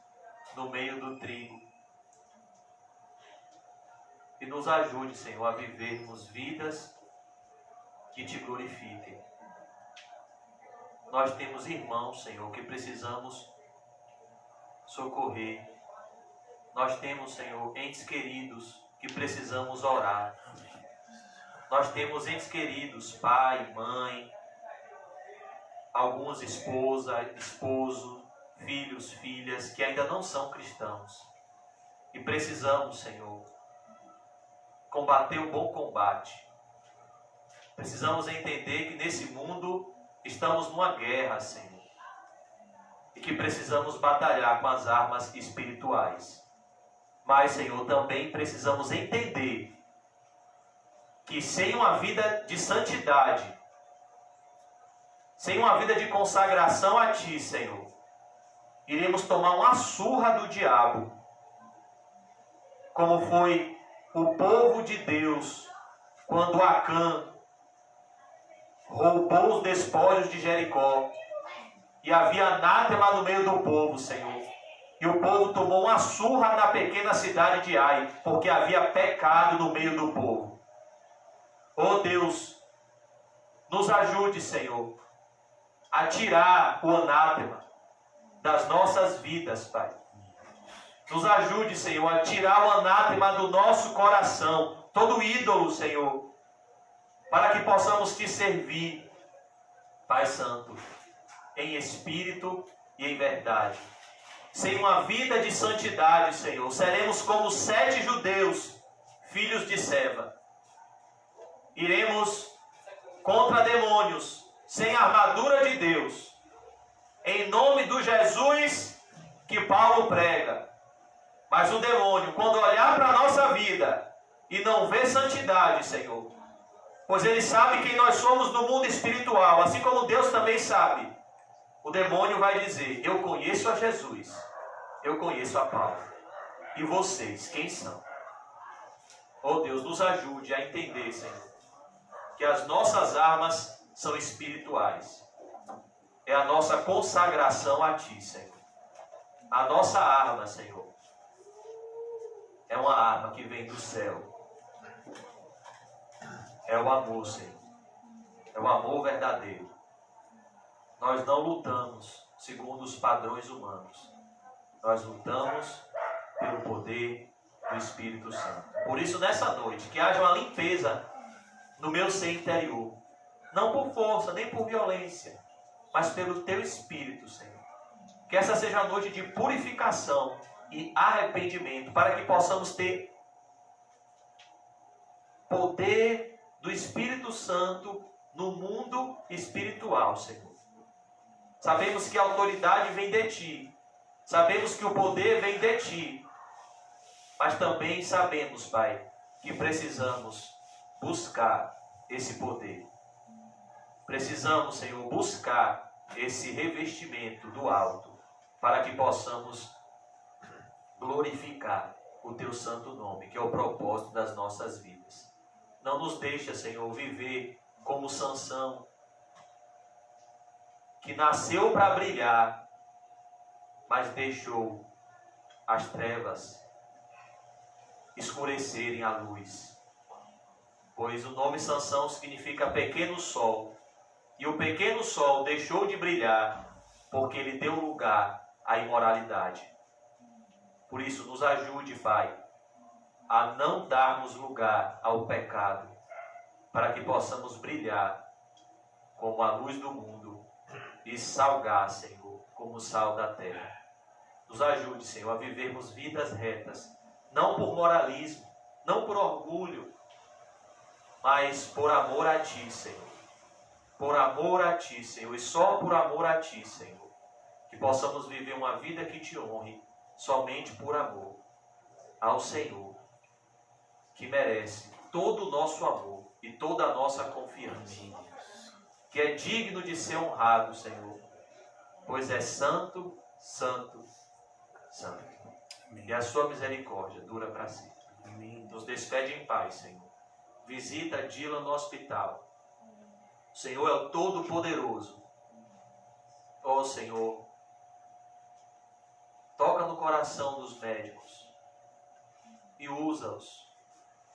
Speaker 3: no meio do trigo. E nos ajude, Senhor, a vivermos vidas que Te glorifiquem. Nós temos irmãos, Senhor, que precisamos socorrer. Nós temos, Senhor, entes queridos que precisamos orar. Nós temos entes queridos, pai, mãe, alguns esposa, esposo, filhos, filhas, que ainda não são cristãos. E precisamos, Senhor, combater o bom combate. Precisamos entender que nesse mundo estamos numa guerra, Senhor, e que precisamos batalhar com as armas espirituais. Mas, Senhor, também precisamos entender que sem uma vida de santidade, sem uma vida de consagração a Ti, Senhor, iremos tomar uma surra do diabo, como foi o povo de Deus quando Acã roubou os despojos de Jericó e havia anátema no meio do povo, Senhor. E o povo tomou uma surra na pequena cidade de Ai, porque havia pecado no meio do povo. Oh Deus, nos ajude, Senhor, a tirar o anátema das nossas vidas, Pai. Nos ajude, Senhor, a tirar o anátema do nosso coração, todo ídolo, Senhor, para que possamos Te servir, Pai Santo, em espírito e em verdade. Sem uma vida de santidade, Senhor, seremos como 7 judeus, filhos de Seva. Iremos contra demônios, sem a armadura de Deus, em nome do Jesus que Paulo prega. Mas o demônio, quando olhar para a nossa vida e não ver santidade, Senhor, pois ele sabe quem nós somos no mundo espiritual, assim como Deus também sabe, o demônio vai dizer: eu conheço a Jesus, eu conheço a Paulo, e vocês, quem são? Oh Deus, nos ajude a entender, Senhor, que as nossas armas são espirituais. É a nossa consagração a Ti, Senhor. A nossa arma, Senhor, é uma arma que vem do céu. É o amor, Senhor. É o amor verdadeiro. Nós não lutamos segundo os padrões humanos. Nós lutamos pelo poder do Espírito Santo. Por isso, nessa noite, que haja uma limpeza no meu ser interior. Não por força, nem por violência, mas pelo Teu Espírito, Senhor. Que essa seja a noite de purificação e arrependimento, para que possamos ter poder do Espírito Santo no mundo espiritual, Senhor. Sabemos que a autoridade vem de Ti, sabemos que o poder vem de Ti, mas também sabemos, Pai, que precisamos buscar esse poder. Precisamos, Senhor, buscar esse revestimento do alto, para que possamos glorificar o Teu santo nome, que é o propósito das nossas vidas. Não nos deixa, Senhor, viver como Sansão, que nasceu para brilhar, mas deixou as trevas escurecerem a luz. Pois o nome Sansão significa pequeno sol, e o pequeno sol deixou de brilhar, porque ele deu lugar à imoralidade. Por isso, nos ajude, Pai, a não darmos lugar ao pecado, para que possamos brilhar como a luz do mundo e salgar, Senhor, como o sal da terra. Nos ajude, Senhor, a vivermos vidas retas, não por moralismo, não por orgulho, mas por amor a Ti, Senhor. Por amor a Ti, Senhor, e só por amor a Ti, Senhor, que possamos viver uma vida que Te honre, somente por amor ao Senhor, que merece todo o nosso amor e toda a nossa confiança, que é digno de ser honrado, Senhor, pois é santo, santo, santo. E a sua misericórdia dura para sempre. Nos despede em paz, Senhor. Visita Dylan no hospital. O Senhor é o Todo-Poderoso. Ó Senhor, toca no coração dos médicos e usa-os